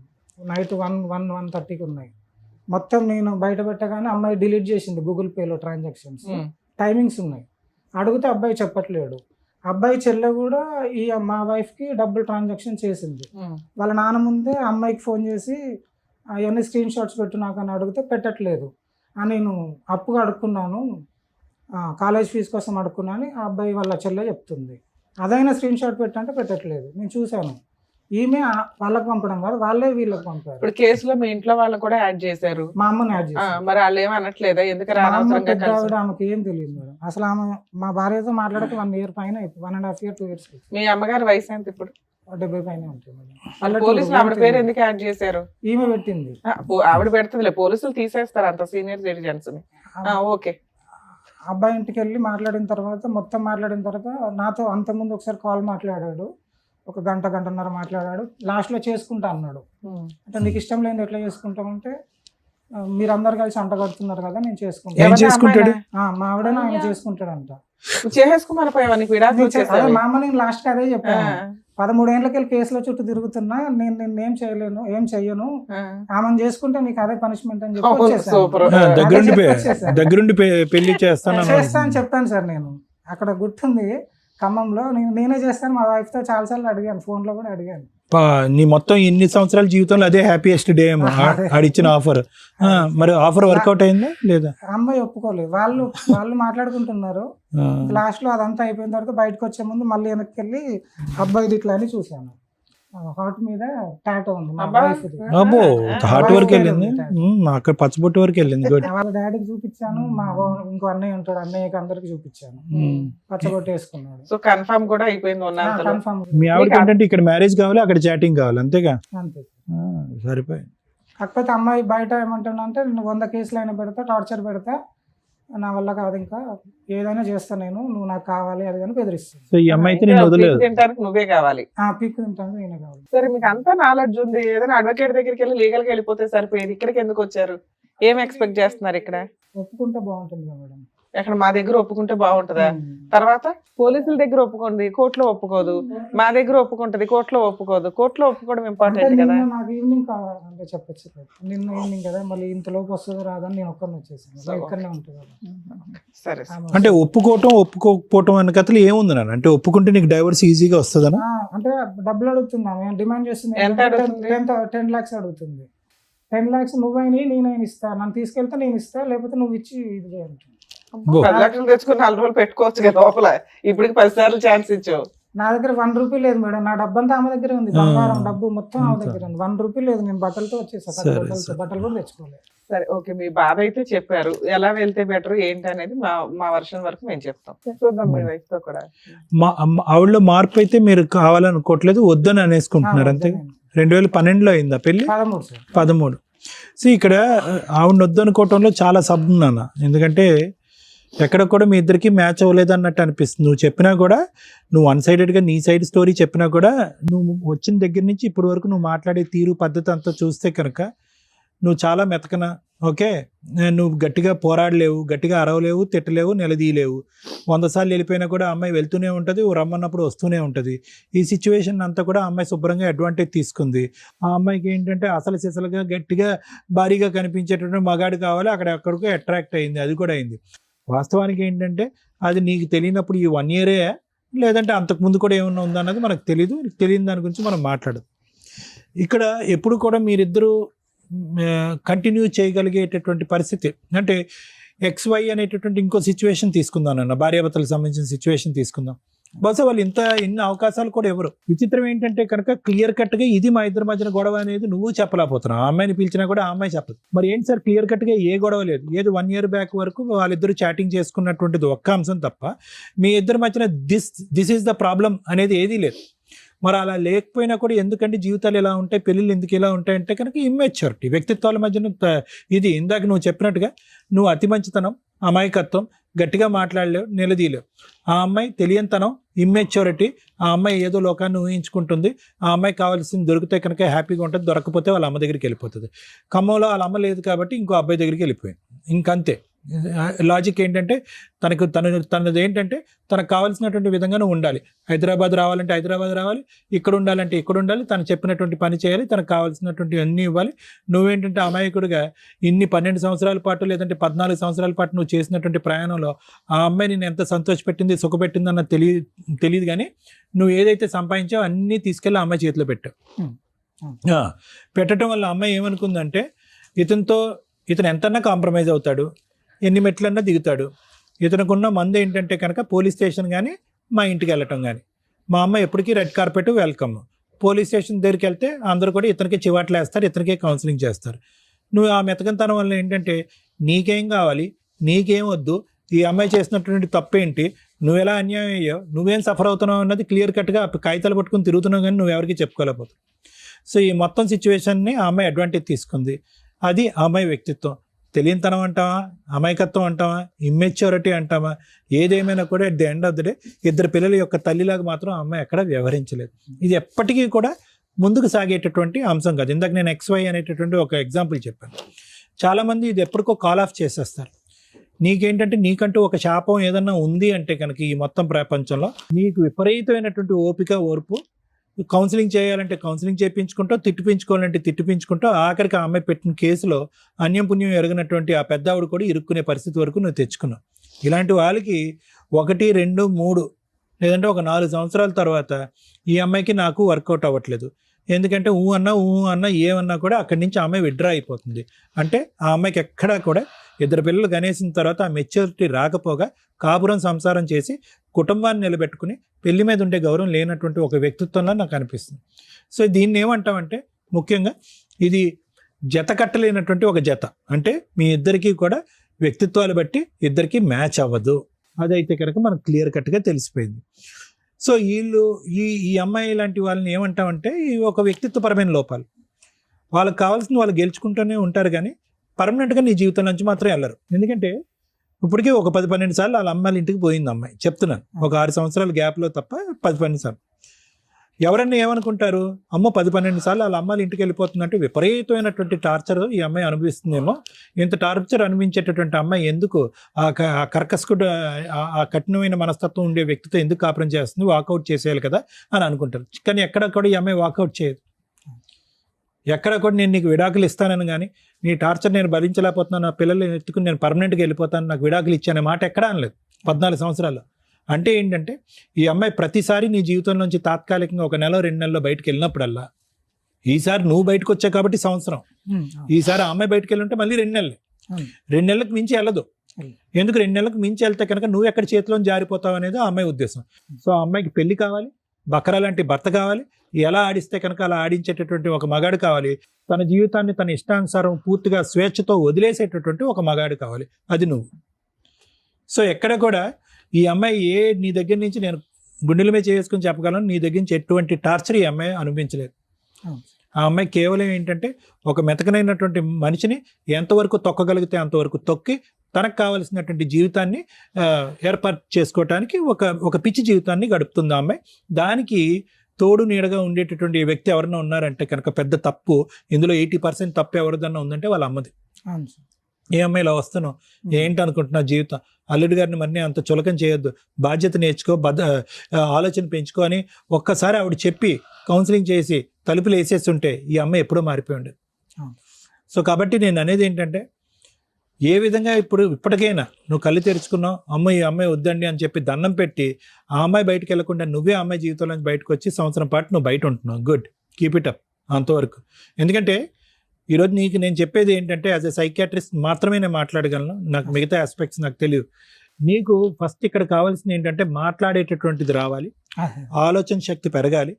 నైట్ 1:30కి ఉన్నాయి. మొత్తం నేను బయట పెట్టగానే అమ్మాయి డిలీట్ చేసింది గూగుల్ పేలో ట్రాన్సాక్షన్స్. టైమింగ్స్ ఉన్నాయి. అడిగితే అబ్బాయి చెప్పట్లేడు. అబ్బాయి చెల్లె కూడా మా వైఫ్కి డబ్బులు ట్రాన్సాక్షన్ చేసింది. వాళ్ళ నాన్న ముందే అమ్మాయికి ఫోన్ చేసి అవన్నీ స్క్రీన్ షాట్స్ పెట్టు నాకు అని అడిగితే పెట్టట్లేదు. నేను అప్పుగా అడుక్కున్నాను, కాలేజ్ ఫీజు కోసం అడుక్కున్నాను ఆ అబ్బాయి వాళ్ళ చెల్లె చెప్తుంది. అదైనా స్క్రీన్ షాట్ పెట్టంటే పెట్టట్లేదు. నేను చూశాను. ఈమె వాళ్ళకి పంపడం కాదు, వాళ్ళే వీళ్ళకి పంపారు. ఇప్పుడు కేసులో మీ ఇంట్లో వాళ్ళని కూడా యాడ్ చేశారు, మా అమ్మని యాడ్ చేశారు. మరి వాళ్ళు ఏమీ అనట్లేదా? ఎందుకంటే ఆమెకి ఏం తెలియదు మేడం. అసలు ఆమె మా భార్యతో మాట్లాడితే 1 year పైన, 1.5 years 2 years. మీ అమ్మగారి వయసు ఎంత ఇప్పుడు? 70 పైన ఉంటుంది మేడం. పోలీసులు ఆవిడ పేరు ఎందుకు యాడ్ చేశారు? ఈమె పెట్టింది. ఆవిడ పెడుతుందిలే, పోలీసులు తీసేస్తారు అంత సీనియర్ సిటిజన్స్ ని. ఓకే. అబ్బాయి ఇంటికి వెళ్ళి మాట్లాడిన తర్వాత నాతో అంతకుముందు ఒకసారి కాల్ మాట్లాడాడు. 1 గంటన్నర మాట్లాడాడు. లాస్ట్లో చేసుకుంటా అన్నాడు. అంటే నీకు ఇష్టం లేని ఎట్లా చేసుకుంటామంటే, మీరందరు కలిసి అంట కడుతున్నారు కదా, నేను చేసుకుంటాను. మా ఆవిడనే ఆయన చేసుకుంటాడంట. చేసేసుకోమని పోయావా, నీకు విడాకులు అదే వచ్చేసాయి? మా అమ్మ నేను లాస్ట్ అదే చెప్పాను. 13 ఏళ్ళకి వెళ్ళి కేసుల చుట్టూ తిరుగుతున్నా, నేను ఏం చేయలేను, ఏం చెయ్యను, ఆమెను చేసుకుంటే నీకు అదే పనిష్మెంట్ అని చెప్పి వచ్చేసాను. సూపర్. దగ్గరుండి పెళ్లి చేస్తాను చేస్తా అని చెప్పాను సార్. నేను అక్కడ గుర్తుంది ఖమ్మంలో, నేనే చేస్తాను. మా వైఫ్ తో చాలా సార్లు అడిగాను, ఫోన్ లో కూడా అడిగాను. నీ మొత్తం ఎన్ని సంవత్సరాల జీవితంలో అదే హ్యాపీయెస్ట్ డే ఏమో ఆడిచ్చిన ఆఫర్. మరి ఆఫర్ వర్కౌట్ అయిందా లేదా? అమ్మాయి ఒప్పుకోలేదు. వాళ్ళు మాట్లాడుకుంటున్నారు. లాస్ట్ లో అదంతా అయిపోయిన తర్వాత బయటకు వచ్చే ముందు మళ్ళీ వెనక్కి వెళ్ళి అబ్బాయిది ఇట్లా అని చూసాను. హార్ట్ మీద టాటో ఉంది మా వైఫ్ది. అబ్బో, హార్ట్ వరకు వెళ్ళింది, అక్కడ పచ్చబొట్టు వరకు వెళ్ళింది. గుడ్. వాళ్ళ డాడీకి చూపించాను, మా ఇంకో అన్నయ్య ఉంటాడు, అన్నయ్యకి అందరికి చూపించాను. పచ్చబొట్టు వేసుకున్నాడు. సో కన్ఫర్మ్ కూడా అయిపోయింది ఉన్నంతలో. కన్ఫర్మ్. మీ ఆవిడకి ఏంటంటే ఇక్కడ మ్యారేజ్ కావాలి, అక్కడ చాటింగ్ కావాలి, అంతేగా? అంతే. సరిపోయి. కాకపోతే అమ్మాయి బయట ఏమంటున్నా అంటే, నేను 100 కేసులు అయినా పెడతా, టార్చర్ పెడతా, నా వల్ల కాదు, ఇంకా ఏదైనా చేస్తా నేను, నువ్వు నాకు కావాలి అది అని బెదిరిస్తుంది. సో ఈ అమ్మాయి అయితే నేను వదలేదు. తింటానికి నువ్వే కావాలి. పీక్ తింటాను నేనే కావాలి. సరే, మీకు అంతా నాలెడ్జ్ ఉంది, ఏదైనా అడ్వకేట్ దగ్గరికి వెళ్ళి లీగల్ గా వెళ్ళిపోతే సరిపోయేది. ఇక్కడికి ఎందుకు వచ్చారు? ఏం ఎక్స్పెక్ట్ చేస్తున్నారు ఇక్కడ? ఒప్పుకుంటే బాగుంటుంది కదా మేడం. ఎక్కడ మా దగ్గర ఒప్పుకుంటే బాగుంటుందా? తర్వాత పోలీసుల దగ్గర ఒప్పుకోండి, కోర్టులో ఒప్పుకోదు. మా దగ్గర ఒప్పుకుంటది, కోర్టులో ఒప్పుకోదు. కోర్టులో ఒప్పుకోవడం ఇంపార్టెంట్ కదా. నాకు ఈవినింగ్ అంటే చెప్పచ్చు, నిన్న ఈవినింగ్ కదా, మళ్ళీ ఇంతలోపు వస్తుందో రాదని నేను ఒక్కరిని వచ్చేసాను. ఇక్కడనే ఉంటుంది. సరే. అంటే ఒప్పుకోకపోవటం అనే కథలు ఏముంది నాన్న? అంటే ఒప్పుకుంటే నీకు డైవర్స్ ఈజీగా వస్తుందనా? అంటే డబ్బులు అడుగుతున్నా, డిమాండ్ చేస్తుంది. ఎంత అడుగుతుంది? 10 lakhs అడుగుతుంది. 10 lakhs నువ్వైనా నేనైనా ఇస్తా, నన్ను తీసుకెళ్తే నేను ఇస్తా, లేకపోతే నువ్వు ఇచ్చి ఇది చేయాలి. 10 లక్షలు తెచ్చుకుని 4 రోజులు పెట్టుకోవచ్చు కదా లోపల. ఇప్పటికి 10 సార్లు ఛాన్స్ ఇచ్చావు. నా దగ్గర 1 రూపీ లేదు మేడం. నా డబ్బంతా ఆమె దగ్గర ఉంది. బంగారం డబ్బు మొత్తం ఆమె దగ్గర ఉంది. 1 రూపీ లేదు. నేను బట్టలతో వచ్చేసాను. బట్టలు కూడా తెచ్చుకోలేదు. సరే, ఓకే, మీ బాధ అయితే చెప్పారు. ఎలా వెళ్తే బెటర్ ఏంటి అనేది మా వర్షన్ వరకు మేము చెప్తాం. చూద్దాం మీ వైఫ్ తో కూడా. ఆవిడలో మార్పు అయితే మీరు కావాలనుకోవట్లేదు, వద్దని అనేసుకుంటున్నారు అంతే. 2012లో అయిందా పెళ్లి? 13. సో ఇక్కడ ఆవిడ వద్దనుకోవటంలో చాలా సబ్ నాన్న. ఎందుకంటే ఎక్కడ కూడా మీ ఇద్దరికి మ్యాచ్ అవ్వలేదు అన్నట్టు అనిపిస్తుంది. నువ్వు చెప్పినా కూడా, నువ్వు 1 sidedగా నీ సైడ్ స్టోరీ చెప్పినా కూడా, నువ్వు వచ్చిన దగ్గర నుంచి ఇప్పటి వరకు నువ్వు మాట్లాడే తీరు పద్ధతి అంతా చూస్తే కనుక నువ్వు చాలా మెతకన. ఓకే, నువ్వు గట్టిగా పోరాడలేవు, గట్టిగా అరవలేవు, తిట్టలేవు, నిలదీయలేవు. 100 సార్లు వెళ్ళిపోయినా కూడా అమ్మాయి వెళ్తూనే ఉంటుంది, రమ్మన్నప్పుడు వస్తూనే ఉంటుంది. ఈ సిచ్యువేషన్ అంతా కూడా అమ్మాయి శుభ్రంగా అడ్వాంటేజ్ తీసుకుంది. ఆ అమ్మాయికి ఏంటంటే అసలు సిసలుగా గట్టిగా భారీగా కనిపించేటటువంటి మగాడు కావాలి, అక్కడికి అట్రాక్ట్ అయింది. అది కూడా అయింది. వాస్తవానికి ఏంటంటే అది నీకు తెలియనప్పుడు ఈ 1 year లేదంటే అంతకుముందు కూడా ఏమన్నా ఉందన్నది మనకు తెలియదు. తెలియని దాని గురించి మనం మాట్లాడదు. ఇక్కడ ఎప్పుడు కూడా మీరిద్దరూ కంటిన్యూ చేయగలిగేటటువంటి పరిస్థితి అంటే XY అనేటటువంటి ఇంకో సిచ్యువేషన్ తీసుకుందాం అన్న, భార్యాభర్తలకు సంబంధించిన సిచ్యువేషన్ తీసుకుందాం. బహుశా వాళ్ళు ఇన్ని అవకాశాలు కూడా ఎవరు. విచిత్రం ఏంటంటే కనుక క్లియర్ కట్గా ఇది మా ఇద్దరి మధ్యన గొడవ అనేది నువ్వు చెప్పలేకపోతున్నావు. ఆ అమ్మాయిని పిలిచినా కూడా ఆ అమ్మాయి చెప్పదు. మరి ఏంటి సార్, క్లియర్ కట్గా ఏ గొడవ లేదు. ఏది 1 year బ్యాక్ వరకు వాళ్ళిద్దరు చాటింగ్ చేసుకున్నటువంటిది ఒక్క అంశం తప్ప మీ ఇద్దరి మధ్యన దిస్ ఈజ్ ద ప్రాబ్లం అనేది ఏదీ లేదు. మరి అలా లేకపోయినా కూడా ఎందుకంటే జీవితాలు ఎలా ఉంటాయి, పెళ్ళిళ్ళు ఎందుకు ఇలా ఉంటాయంటే కనుక ఇమ్మెచ్యూరిటీ, వ్యక్తిత్వాల మధ్యన ఇది ఇందాక నువ్వు చెప్పినట్టుగా నువ్వు అతి మంచితనం, అమాయకత్వం, గట్టిగా మాట్లాడలేవు, నిలదీయలేవు. ఆ అమ్మాయి తెలియనితనం, ఇమ్మెచ్యూరిటీ. ఆ అమ్మాయి ఏదో లోకాన్ని ఊహించుకుంటుంది. ఆ అమ్మాయి కావాల్సింది దొరికితే కనుక హ్యాపీగా ఉంటుంది, దొరకపోతే వాళ్ళ అమ్మ దగ్గరికి వెళ్ళిపోతుంది. ఖమ్మంలో వాళ్ళ అమ్మ లేదు కాబట్టి ఇంకో అబ్బాయి దగ్గరికి వెళ్ళిపోయింది. ఇంకంతే. లాజిక్ ఏంటంటే తనది ఏంటంటే తనకు కావాల్సినటువంటి విధంగానే ఉండాలి. హైదరాబాద్ రావాలంటే హైదరాబాద్ రావాలి, ఇక్కడ ఉండాలంటే ఇక్కడ ఉండాలి, తను చెప్పినటువంటి పని చేయాలి, తనకు కావాల్సినటువంటి అన్నీ ఇవ్వాలి. నువ్వేంటంటే అమాయకుడిగా ఇన్ని 12 సంవత్సరాల పాటు లేదంటే 14 సంవత్సరాల పాటు నువ్వు చేసినటువంటి ప్రయాణంలో ఆ అమ్మాయి నేను ఎంత సంతోషపెట్టింది, సుఖపెట్టింది అన్న తెలియదు. కానీ నువ్వు ఏదైతే సంపాదించావో అన్నీ తీసుకెళ్ళి ఆ అమ్మాయి చేతిలో పెట్టావు. పెట్టడం వల్ల అమ్మాయి ఏమనుకుందంటే ఇతను ఎంతన్నా కాంప్రమైజ్ అవుతాడు, ఎన్ని మెట్లన్నా దిగుతాడు. ఇతనుకున్న మంది ఏంటంటే కనుక పోలీస్ స్టేషన్ కానీ మా ఇంటికి వెళ్ళటం కానీ. మా అమ్మ ఎప్పటికీ red carpet welcome. Police station దగ్గరికి వెళ్తే అందరూ కూడా ఇతనికి చివాట్లు వేస్తారు, ఇతనికే కౌన్సిలింగ్ చేస్తారు. నువ్వు ఆ మెతకంతనం వల్ల ఏంటంటే నీకేం కావాలి, నీకేం వద్దు, ఈ అమ్మాయి చేసినటువంటి తప్పేంటి, నువ్వు ఎలా అన్యాయం అయ్యావు, నువ్వేం సఫర్ అవుతున్నావు అన్నది క్లియర్ కట్గా కాగితాలు పట్టుకుని తిరుగుతున్నావు కానీ నువ్వు ఎవరికి చెప్పుకోలేకపోతావు. సో ఈ మొత్తం సిచ్యువేషన్ని ఆ అమ్మాయి అడ్వాంటేజ్ తీసుకుంది. అది ఆ అమ్మాయి వ్యక్తిత్వం. తెలియనితనం అంటావా, అమాయకత్వం అంటావా, ఇమ్మెచ్యూరిటీ అంటావా, ఏదేమైనా కూడా at the end of the day ఇద్దరు పిల్లల యొక్క తల్లిలాగా మాత్రం ఆ అమ్మాయి ఎక్కడ వ్యవహరించలేదు. ఇది ఎప్పటికీ కూడా ముందుకు సాగేటటువంటి అంశం కాదు. ఇందాక నేను XY అనేటటువంటి ఒక ఎగ్జాంపుల్ చెప్పాను. చాలామంది ఇది ఎప్పటికో కాల్ ఆఫ్ చేసేస్తారు. నీకేంటంటే నీకంటూ ఒక శాపం ఏదన్నా ఉంది అంటే కనుక ఈ మొత్తం ప్రపంచంలో నీకు విపరీతమైనటువంటి ఓపిక, ఓర్పు, కౌన్సిలింగ్ చేయాలంటే కౌన్సిలింగ్ చేయించుకుంటావు, తిట్టిపించుకోవాలంటే తిట్టిపించుకుంటావు. ఆఖరికి ఆ అమ్మాయి పెట్టిన కేసులో అన్యం పుణ్యం ఎరగనటువంటి ఆ పెద్ద ఆవిడ కూడా ఇరుక్కునే పరిస్థితి వరకు నువ్వు తెచ్చుకున్నావు. ఇలాంటి వాళ్ళకి 1, 2, 3 లేదంటే ఒక 4 సంవత్సరాల తర్వాత ఈ అమ్మాయికి నాకు వర్కౌట్ అవ్వట్లేదు, ఎందుకంటే ఊ అన్నా ఏమన్నా కూడా అక్కడి నుంచి ఆ అమ్మాయి విడ్డ్రా అయిపోతుంది. అంటే ఆ అమ్మాయికి ఎక్కడా కూడా 2 పిల్లలు కనేసిన తర్వాత ఆ మెచ్యూరిటీ రాకపోగా కాపురం సంసారం చేసి కుటుంబాన్ని నిలబెట్టుకుని పెళ్లి మీద ఉండే గౌరవం లేనటువంటి ఒక వ్యక్తిత్వంలో నాకు అనిపిస్తుంది. సో దీన్ని ఏమంటామంటే ముఖ్యంగా ఇది జత కట్టలేనటువంటి ఒక జత. అంటే మీ ఇద్దరికీ కూడా వ్యక్తిత్వాలు బట్టి ఇద్దరికి మ్యాచ్ అవ్వదు. అదైతే కనుక మనకు క్లియర్ కట్గా తెలిసిపోయింది. సో ఈ అమ్మాయి లాంటి వాళ్ళని ఏమంటామంటే ఈ ఒక వ్యక్తిత్వపరమైన లోపాలు. వాళ్ళకి కావాల్సింది వాళ్ళు గెలుచుకుంటూనే ఉంటారు, కానీ పర్మనెంట్గా నీ జీవితం నుంచి మాత్రం వెళ్ళరు. ఎందుకంటే ఇప్పటికీ ఒక 10-12 సార్లు వాళ్ళ అమ్మాయిల ఇంటికి పోయింది అమ్మాయి, చెప్తున్నాను. ఒక 6 సంవత్సరాల గ్యాప్లో తప్ప 10-12 సార్లు. ఎవరన్నా ఏమనుకుంటారు, అమ్మో 10-12 సార్లు వాళ్ళ అమ్మాయిల ఇంటికి వెళ్ళిపోతుందంటే విపరీతమైనటువంటి టార్చర్ ఈ అమ్మాయి అనుభవిస్తుందేమో. ఇంత టార్చర్ అనిపించేటటువంటి అమ్మాయి ఎందుకు ఆ కర్కశకుడు ఆ కఠినమైన మనస్తత్వం ఉండే వ్యక్తితో ఎందుకు కాపురం చేస్తుంది, వాకౌట్ చేసేయాలి కదా అని అనుకుంటారు. కానీ ఎక్కడ కూడా ఈ అమ్మాయి వాకౌట్ చేయదు. ఎక్కడ కూడా నేను నీకు విడాకులు ఇస్తానని కానీ నీ టార్చర్ నేను భరించలేకపోతున్నాను, నా పిల్లల్ని ఎత్తుకుని నేను పర్మనెంట్గా వెళ్ళిపోతాను, నాకు విడాకులు ఇచ్చానే మాట ఎక్కడా అనలేదు 14 సంవత్సరాల్లో. అంటే ఏంటంటే ఈ అమ్మాయి ప్రతిసారి నీ జీవితంలోంచి తాత్కాలికంగా 1 నెల 2 నెలల్లో బయటకు వెళ్ళినప్పుడల్లా, ఈసారి నువ్వు బయటకు వచ్చావు కాబట్టి సంవత్సరం, ఈసారి ఆ అమ్మాయి బయటకు వెళ్ళి ఉంటే మళ్ళీ 2 నెలలు, 2 నెలలకు మించి వెళ్ళదు. ఎందుకు 2 నెలలకు మించి వెళ్తే కనుక నువ్వు ఎక్కడ చేతిలో జారిపోతావు అనేది ఆ అమ్మాయి ఉద్దేశం. సో ఆ అమ్మాయికి పెళ్లి కావాలి, బకరా లాంటి భర్త కావాలి, ఎలా ఆడిస్తే కనుక అలా ఆడించేటటువంటి ఒక మగాడు కావాలి, తన జీవితాన్ని తన ఇష్టానుసారం పూర్తిగా స్వేచ్ఛతో వదిలేసేటటువంటి ఒక మగాడు కావాలి, అది నువ్వు. సో ఎక్కడ కూడా ఈ అమ్మాయి నీ దగ్గర నుంచి నేను గుండెల మీద చేసుకుని చెప్పగలను, నీ దగ్గర నుంచి ఎటువంటి టార్చర్ ఈ అమ్మాయి అనుభవించలేదు. ఆ అమ్మాయి కేవలం ఏంటంటే ఒక మెతకనైనటువంటి మనిషిని ఎంతవరకు తొక్కగలిగితే అంతవరకు తొక్కి తనకు కావలసినటువంటి జీవితాన్ని ఏర్పాటు చేసుకోవటానికి ఒక పిచ్చి జీవితాన్ని గడుపుతుంది ఆ అమ్మాయి. దానికి తోడు నీడగా ఉండేటటువంటి వ్యక్తి ఎవరైనా ఉన్నారంటే కనుక పెద్ద తప్పు, ఇందులో 80% తప్పు ఎవరిదన్నా ఉందంటే వాళ్ళ అమ్మది. ఏ అమ్మాయి ఇలా వస్తాను ఏంటి అనుకుంటున్నా జీవితం, అల్లుడి గారిని మరి అంత చులకం చేయొద్దు, బాధ్యత నేర్చుకో, ఆలోచన పెంచుకో అని ఒక్కసారి ఆవిడ చెప్పి కౌన్సిలింగ్ చేసి తలుపులు వేసేస్తుంటే ఈ అమ్మాయి ఎప్పుడో మారిపోయి ఉండేది. సో కాబట్టి నేను అనేది ఏంటంటే ఏ విధంగా ఇప్పటికైనా నువ్వు కళ్ళు తెరుచుకున్నావు, ఈ అమ్మాయి వద్దండి అని చెప్పి దండం పెట్టి ఆ అమ్మాయి బయటకు వెళ్లకుండా నువ్వే అమ్మాయి జీవితంలో బయటకు వచ్చి సంవత్సరం పాటు నువ్వు బయట ఉంటున్నావు. గుడ్, కీప్ ఇట్ అప్ అంతవరకు. ఎందుకంటే ఈరోజు నీకు నేను చెప్పేది ఏంటంటే యాజ్ ఎ సైకియాట్రిస్ట్ మాత్రమే నేను మాట్లాడగలను, నాకు మిగతా ఆస్పెక్ట్స్ నాకు తెలియదు. నీకు ఫస్ట్ ఇక్కడ కావాల్సింది ఏంటంటే మాట్లాడేటటువంటిది రావాలి, ఆలోచన శక్తి పెరగాలి.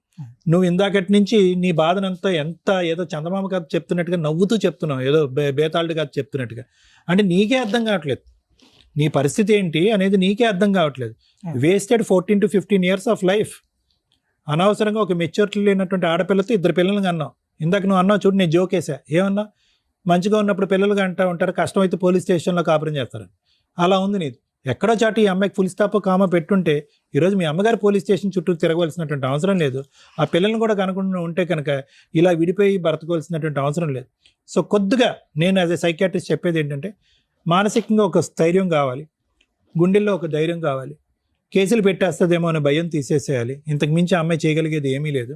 నువ్వు ఇందాకటి నుంచి నీ బాధనంతా ఎంత ఏదో చందమామ కథ చెప్తున్నట్టుగా నవ్వుతూ చెప్తున్నావు, ఏదో బేతాళుడు కథ చెప్తున్నట్టుగా. అంటే నీకే అర్థం కావట్లేదు నీ పరిస్థితి ఏంటి అనేది, నీకే అర్థం కావట్లేదు. Wasted 14 to 15 years of life. అనవసరంగా ఒక మెచ్యూరిటీ లేనటువంటి ఆడపిల్లతో 2 పిల్లలు అన్నావు. ఇందాక నువ్వు అన్నావు చూడు, నేను జోకేసా, ఏమన్నా మంచిగా ఉన్నప్పుడు పిల్లలుగా అంటూ ఉంటారు, కష్టమైతే పోలీస్ స్టేషన్లో కాపురం చేస్తారు. అలా ఉంది నీది. ఎక్కడో చాటు ఈ అమ్మాయికి ఫుల్ స్టాప్ కామా పెట్టుంటే ఈరోజు మీ అమ్మగారు పోలీస్ స్టేషన్ చుట్టూ తిరగవలసినటువంటి అవసరం లేదు. ఆ పిల్లల్ని కూడా కనుకుండా ఉంటే కనుక ఇలా విడిపోయి బ్రతకవలసినటువంటి అవసరం లేదు. సో కొద్దిగా నేను యాజ్ ఎ సైకియాట్రిస్ట్ చెప్పేది ఏంటంటే మానసికంగా ఒక స్థైర్యం కావాలి, గుండెల్లో ఒక ధైర్యం కావాలి. కేసులు పెట్టేస్తుందేమో అనే భయం తీసేసేయాలి. ఇంతకు మించి ఆ అమ్మాయి చేయగలిగేది ఏమీ లేదు.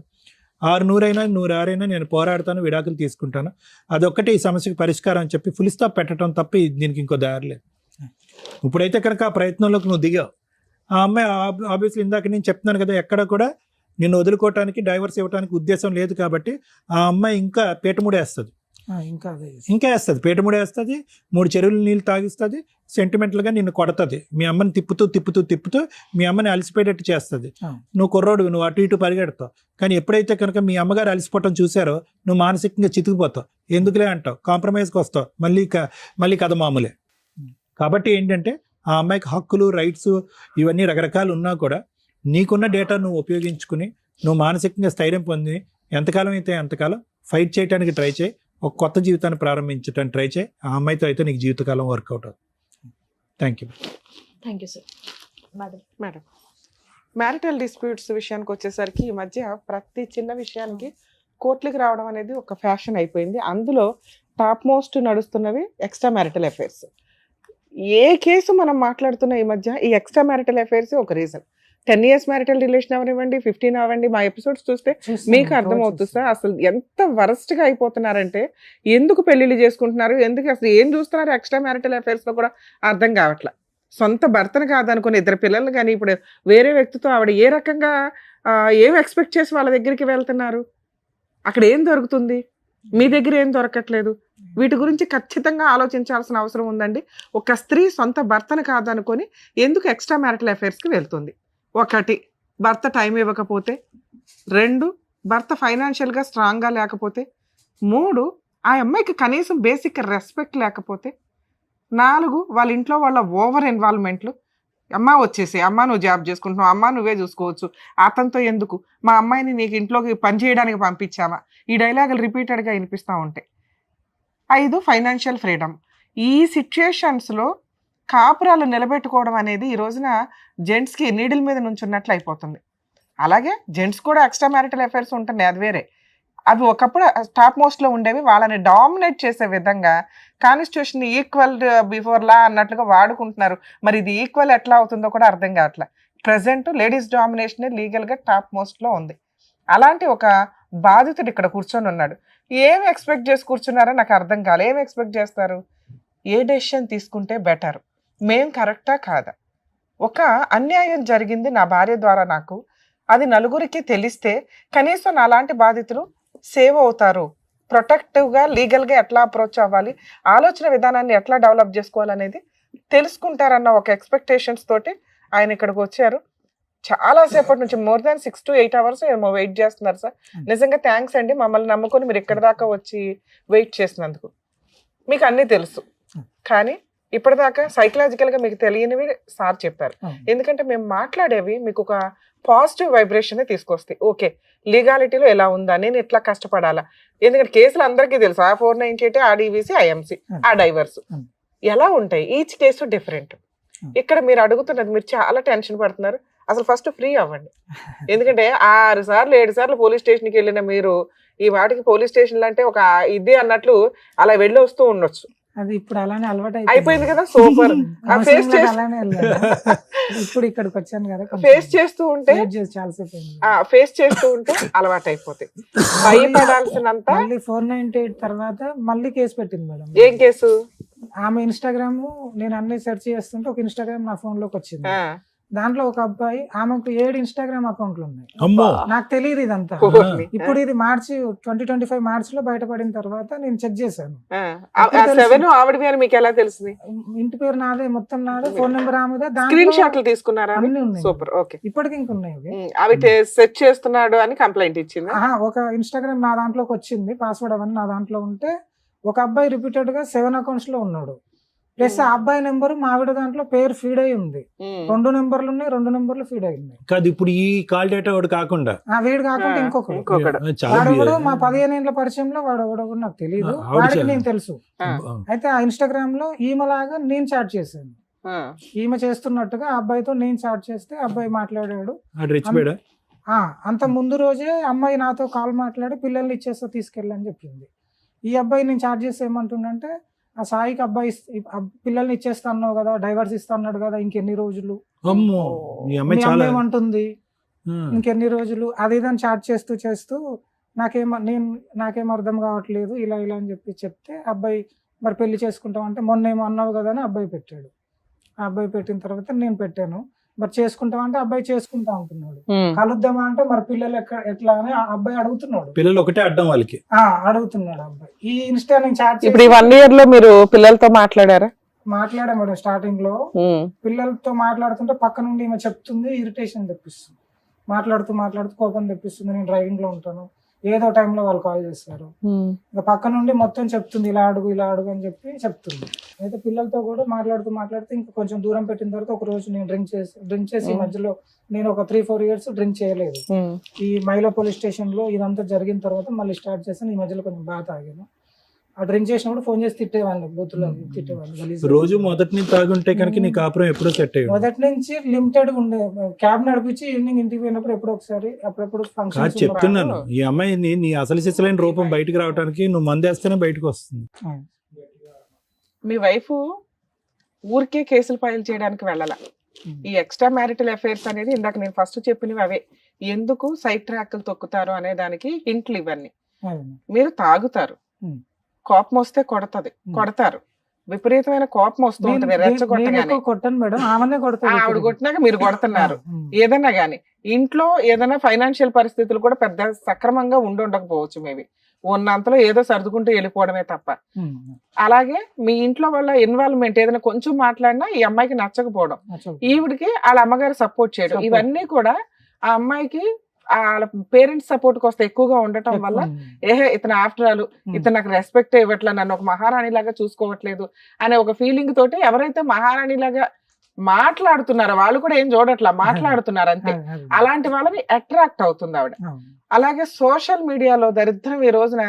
600 అయినా 106 నేను పోరాడతాను, విడాకులు తీసుకుంటాను, అదొక్కటే ఈ సమస్యకి పరిష్కారం అని చెప్పి ఫుల్ స్టాప్ పెట్టడం తప్ప దీనికి ఇంకో దారి లేదు. ఇప్పుడైతే కనుక ఆ ప్రయత్నంలోకి నువ్వు దిగావు. ఆ అమ్మాయి ఆబ్వియస్లీ ఇందాక నేను చెప్తున్నాను కదా, ఎక్కడ కూడా నిన్ను వదులుకోవటానికి డైవర్స్ ఇవ్వడానికి ఉద్దేశం లేదు. కాబట్టి ఆ అమ్మాయి ఇంకా పీటముడేస్తుంది, ఇంకా వేస్తుంది, పీటముడేస్తుంది, 3 చెరువులు నీళ్ళు తాగిస్తుంది, సెంటిమెంటల్గా నిన్ను కొడుతుంది, మీ అమ్మని తిప్పుతూ మీ అమ్మని అలసిపోయేటట్టు చేస్తుంది. నువ్వు కుర్రోడు, నువ్వు అటు ఇటు పరిగెడతావు. కానీ ఎప్పుడైతే కనుక మీ అమ్మగారు అలసిపోవటం చూసారో నువ్వు మానసికంగా చితికిపోతావు, ఎందుకులే అంటావు, కాంప్రమైజ్కి వస్తావు, మళ్ళీ కథ మామూలే. కాబట్టి ఏంటంటే ఆ అమ్మాయికి హక్కులు, రైట్స్ ఇవన్నీ రకరకాలు ఉన్నా కూడా నీకున్న డేటా నువ్వు ఉపయోగించుకుని నువ్వు మానసికంగా స్థైర్యం పొంది ఎంతకాలం అయితే అంతకాలం ఫైట్ చేయడానికి ట్రై చేయి, ఒక కొత్త జీవితాన్ని ప్రారంభించడానికి ట్రై చేయి. ఆ అమ్మాయితో అయితే నీకు జీవితకాలం వర్కౌట్ అవుతుంది. Thank you sir. Madam, marital disputes విషయానికి వచ్చేసరికి ఈ మధ్య ప్రతి చిన్న విషయానికి కోర్టులకు రావడం అనేది ఒక ఫ్యాషన్ అయిపోయింది. అందులో టాప్ మోస్ట్ నడుస్తున్నవి ఎక్స్ట్రా మ్యారిటల్ అఫైర్స్. ఏ కేసు మనం మాట్లాడుతున్న ఈ మధ్య ఈ ఎక్స్ట్రా మ్యారిటల్ అఫైర్స్ ఒక రీజన్. 10 years మ్యారిటల్ రిలేషన్ అవనివ్వండి, 15 అవ్వండి, మా ఎపిసోడ్స్ చూస్తే మీకు అర్థమవుతుంది సార్ అసలు ఎంత వరస్ట్ గా అయిపోతున్నారంటే. ఎందుకు పెళ్లిళ్ళు చేసుకుంటున్నారు, ఎందుకు అసలు ఏం చూస్తున్నారు ఎక్స్ట్రా మ్యారిటల్ అఫైర్స్ లో కూడా అర్థం కావట్లా. సొంత భర్తను కాదనుకుని 2 పిల్లలు కానీ ఇప్పుడు వేరే వ్యక్తితో ఆవిడ ఏ రకంగా ఏం ఎక్స్పెక్ట్ చేసి వాళ్ళ దగ్గరికి వెళ్తున్నారు, అక్కడ ఏం దొరుకుతుంది, మీ దగ్గర ఏం దొరకట్లేదు. వీటి గురించి ఖచ్చితంగా ఆలోచించాల్సిన అవసరం ఉందండి. ఒక స్త్రీ సొంత భర్తను కాదనుకొని ఎందుకు ఎక్స్ట్రా మ్యారిటల్ అఫైర్స్కి వెళ్తుంది? 1, భర్త టైం ఇవ్వకపోతే. 2, భర్త ఫైనాన్షియల్గా స్ట్రాంగ్గా లేకపోతే. 3, ఆ అమ్మాయికి కనీసం బేసిక్ రెస్పెక్ట్ లేకపోతే. 4, వాళ్ళ ఇంట్లో వాళ్ళ ఓవర్ ఇన్వాల్వ్మెంట్లు. అమ్మ వచ్చేసి, అమ్మ నువ్వు జాబ్ చేసుకుంటున్నావు, అమ్మ నువ్వే చూసుకోవచ్చు, అతనితో ఎందుకు, మా అమ్మాయిని నీకు ఇంట్లోకి పని చేయడానికి పంపించామా, ఈ డైలాగులు రిపీటెడ్గా వినిపిస్తూ ఉంటాయి. 5, ఫైనాన్షియల్ ఫ్రీడమ్. ఈ సిచ్యుయేషన్స్లో కాపురాలు నిలబెట్టుకోవడం అనేది ఈ రోజున జెంట్స్కి నీడిల్ మీద నుంచున్నట్లు అయిపోతుంది. అలాగే జెంట్స్ కూడా ఎక్స్ట్రా మ్యారిటల్ అఫైర్స్ ఉంటున్నాయి, అది వేరే. అవి ఒకప్పుడు టాప్ మోస్ట్లో ఉండేవి, వాళ్ళని డామినేట్ చేసే విధంగా కాన్స్టిట్యూషన్ ఈక్వల్ బిఫోర్ లా అన్నట్లుగా వాడుకుంటున్నారు. మరి ఇది ఈక్వల్ ఎట్లా అవుతుందో కూడా అర్థం కావట్లే. ప్రజెంట్ లేడీస్ డామినేషన్ లీగల్గా టాప్ మోస్ట్లో ఉంది. అలాంటి ఒక బాధితుడు ఇక్కడ కూర్చొని ఉన్నాడు. ఏం ఎక్స్పెక్ట్ చేసి కూర్చున్నారో నాకు అర్థం కాలే. ఏం ఎక్స్పెక్ట్ చేస్తారు? ఏ డెసిషన్ తీసుకుంటే బెటర్, మేం కరెక్టా కాదా, ఒక అన్యాయం జరిగింది నా భార్య ద్వారా నాకు, అది నలుగురికి తెలిస్తే కనీసం నాలాంటి బాధితులు సేవ్ అవుతారు, ప్రొటెక్టివ్గా లీగల్గా ఎట్లా అప్రోచ్ అవ్వాలి, ఆలోచన విధానాన్ని ఎట్లా డెవలప్ చేసుకోవాలనేది తెలుసుకుంటారన్న ఒక ఎక్స్పెక్టేషన్స్ తోటి ఆయన ఇక్కడికి వచ్చారు. చాలాసేపటి నుంచి మోర్ దాన్ 6 to 8 hours ఏమో వెయిట్ చేస్తున్నారు సార్. నిజంగా థ్యాంక్స్ అండి, మమ్మల్ని నమ్ముకొని మీరు ఇక్కడ దాకా వచ్చి వెయిట్ చేసినందుకు. మీకు అన్నీ తెలుసు కానీ ఇప్పటిదాకా సైకలాజికల్గా మీకు తెలియనివి సార్ చెప్పారు. ఎందుకంటే మేము మాట్లాడేవి మీకు ఒక పాజిటివ్ వైబ్రేషన్ తీసుకొస్తాయి. ఓకే, లీగాలిటీలో ఎలా ఉందా, నేను ఎట్లా కష్టపడాలా, ఎందుకంటే కేసులు అందరికీ తెలుసు, ఆ 498, ఆ డివిసి, ఐఎంసి, ఆ డైవర్స్ ఎలా ఉంటాయి, ఈచ్ కేసు డిఫరెంట్. ఇక్కడ మీరు అడుగుతున్నది, మీరు చాలా టెన్షన్ పడుతున్నారు. అసలు ఫస్ట్ ఫ్రీ అవ్వండి. ఎందుకంటే 6 సార్లు 7 సార్లు పోలీస్ స్టేషన్కి వెళ్ళిన మీరు ఈ వాటికి పోలీస్ స్టేషన్లు అంటే ఒక ఇదే అన్నట్లు అలా వెళ్ళి వస్తూ ఉండొచ్చు. అది ఇప్పుడు అలానే అలవాటు అయిపోయింది కదా. సూపర్. ఇప్పుడు ఇక్కడికి వచ్చాను కదా, ఫేస్ చేస్తూ ఉంటే ఫేస్ చేస్తూ ఉంటే అలవాటు అయిపోతాయి. భయపడాల్సినంత. 498 తర్వాత మళ్ళీ కేసు పెట్టింది మేడం. ఏం కేసు? ఆమె ఇన్స్టాగ్రామ్ నేను అన్ని సెర్చ్ చేస్తుంటే ఒక ఇన్స్టాగ్రామ్ నా ఫోన్ లోకి వచ్చింది. దాంట్లో ఒక అబ్బాయి, ఆమెకు 7 ఇన్స్టాగ్రామ్ అకౌంట్లు ఉన్నాయి. నాకు తెలియదు ఇదంతా. ఇప్పుడు ఇది మార్చి 2025 మార్చ్ లో బయటపడిన తర్వాత నేను చెక్ చేశాను. మీకు ఎలా తెలిసింది? ఇంటి పేరు నాదే, మొత్తం నాదే, ఫోన్ నెంబర్ ఆమెదే. స్క్రీన్ షాట్లు తీసుకున్నారా? అన్ని ఉన్నాయి. సూపర్. ఓకే, ఇప్పటికి ఇంకున్నాయి. అవి సెర్చ్ చేస్తున్నాడు అని కంప్లైంట్ ఇచ్చింది. ఒక ఇన్స్టాగ్రామ్ నా దాంట్లోకి వచ్చింది, పాస్వర్డ్ అవన్నీ నా దాంట్లో ఉంటే ఒక అబ్బాయి రిపీటెడ్ గా 7 అకౌంట్స్ లో ఉన్నాడు. ప్లస్ ఆ అబ్బాయి నెంబర్ మావిడ దాంట్లో పేరు ఫీడ్ అయి ఉంది. 2 నెంబర్లు ఉన్నాయి, 2 నెంబర్లు ఫీడ్ అయి ఉన్నాయి. కాదు, ఇప్పుడు ఈ కాల్ డేటా వాడు కాకుండా వీడు కాకుండా ఇంకొకడు వాడు కూడా మా 15 ఏళ్ల పరిచయంలో వాడు కూడా నాకు తెలియదు, వాడికి నేను తెలుసు. అయితే ఆ ఇన్స్టాగ్రామ్ లో ఈమెలాగా నేను చాట్ చేశాను, ఈమె చేస్తున్నట్టుగా ఆ అబ్బాయితో నేను చాట్ చేస్తే అబ్బాయి మాట్లాడాడు. అంత ముందు రోజే అమ్మాయి నాతో కాల్ మాట్లాడి పిల్లల్ని ఇచ్చేస్తా తీసుకెళ్ళని చెప్పింది. ఈ అబ్బాయి నేను చాట్ చేస్తే ఏమంటుండంటే, ఆ సాయికి అబ్బాయి పిల్లల్ని ఇచ్చేస్తా అన్నావు కదా, డైవర్స్ ఇస్తా అన్నాడు కదా, ఇంకెన్ని రోజులు ఏమంటుంది, ఇంకెన్ని రోజులు, అది ఇదని చాట్ చేస్తూ నాకేం అర్థం కావట్లేదు, ఇలా అని చెప్తే అబ్బాయి మరి పెళ్లి చేసుకుంటాం అంటే మొన్న ఏమో అన్నావు కదా అని అబ్బాయి పెట్టాడు. ఆ అబ్బాయి పెట్టిన తర్వాత నేను పెట్టాను, మరి చేసుకుంటాం అంటే అబ్బాయి చేసుకుంటా అంటున్నాడు. కలుద్దామా అంటే మరి పిల్లలు ఎట్లా అని ఆ అబ్బాయి అడుగుతున్నాడు. పిల్లలు ఒకటే అడ్డం వాళ్ళకి అడుగుతున్నాడు అబ్బాయి. ఈ ఇన్స్టా నుంచి చాట్ ఇప్పుడు 1 year లో మీరు పిల్లలతో మాట్లాడారా? మాట్లాడా మేడం. స్టార్టింగ్ లో పిల్లలతో మాట్లాడుతుంటే పక్క నుండి ఈమె చెప్తుంది, ఇరిటేషన్ తెప్పిస్తుంది. మాట్లాడుతూ కోపం తెప్పిస్తుంది. నేను డ్రైవింగ్ లో ఉంటాను, ఏదో టైంలో వాళ్ళు కాల్ చేస్తారు, ఇంకా పక్క నుండి మొత్తం చెప్తుంది, ఇలా అడుగు అని చెప్పి చెప్తుంది. అయితే పిల్లలతో కూడా మాట్లాడుతూ ఇంకా కొంచెం దూరం పెట్టిన తర్వాత ఒక రోజు నేను డ్రింక్ చేసి మధ్యలో నేను ఒక 3-4 years డ్రింక్ చేయలేదు. ఈ మైలో పోలీస్ స్టేషన్ లో ఇదంతా జరిగిన తర్వాత మళ్ళీ స్టార్ట్ చేశాను. ఈ మధ్యలో కొంచెం బాగా తాగాను. ఆ డ్రింక్ చేసినప్పుడు ఫోన్ చేసి తిట్టేవాళ్ళు, బూతులో తిట్టేవాళ్ళు. రోజు మొదటి నుంచి తాగుంటే కనుక నీ కాపురం ఎప్పుడో సెట్ అయ్యి. మొదటి నుంచి లిమిటెడ్ ఉండే, క్యాబ్ నడిపించి ఈవినింగ్ ఇంటికి పోయినప్పుడు ఎప్పుడో ఒకసారి, అప్పుడప్పుడు ఫంక్షన్. చెప్తున్నాను, ఈ అమ్మాయి నీ అసలు సిసలైన రూపం బయటకు రావడానికి నువ్వు మందేస్తేనే బయటకు వస్తుంది. మీ వైఫ్ ఊరికే కేసులు ఫైల్ చేయడానికి వెళ్ళాల. ఈ ఎక్స్ట్రా మ్యారిటల్ అఫైర్స్ అనేది ఇందాక నేను ఫస్ట్ చెప్పినవి అవే. ఎందుకు సైడ్ ట్రాక్లు తొక్కుతారు అనే దానికి హింట్లు ఇవన్నీ. మీరు తాగుతారు, కోపం వస్తే కొడతారు, విపరీతమైన కోపం వస్తూ ఉంటుంది, రెచ్చగొట్టగానే. కొట్టను మేడం, ఆమెనే కొడతాను. ఆవిడ కొట్టినాక మీరు కొడుతున్నారు. ఏదన్నా గానీ ఇంట్లో ఏదైనా ఫైనాన్షియల్ పరిస్థితులు కూడా పెద్ద సక్రమంగా ఉండకపోవచ్చు, మేబీ ఉన్నంతలో ఏదో సర్దుకుంటూ వెళ్ళిపోవడమే తప్ప. అలాగే మీ ఇంట్లో వాళ్ళ ఇన్వాల్వ్మెంట్ ఏదైనా కొంచెం మాట్లాడినా ఈ అమ్మాయికి నచ్చకపోవడం, ఈవిడికి వాళ్ళ అమ్మగారు సపోర్ట్ చేయడం, ఇవన్నీ కూడా ఆ అమ్మాయికి వాళ్ళ పేరెంట్స్ సపోర్ట్ కోస్త ఎక్కువగా ఉండటం వల్ల ఇతను ఆఫ్టర్ ఆల్ ఇతను నాకు రెస్పెక్ట్ ఇవ్వట్లేదు, నన్ను ఒక మహారాణి లాగా చూసుకోవట్లేదు అనే ఒక ఫీలింగ్ తోటి ఎవరైతే మహారాణి లాగా మాట్లాడుతున్నారో వాళ్ళు కూడా ఏం చూడట్లా, మాట్లాడుతున్నారు అంతే. అలాంటి వాళ్ళని అట్రాక్ట్ అవుతుంది ఆవిడ. అలాగే సోషల్ మీడియాలో దరిద్రం ఈ రోజున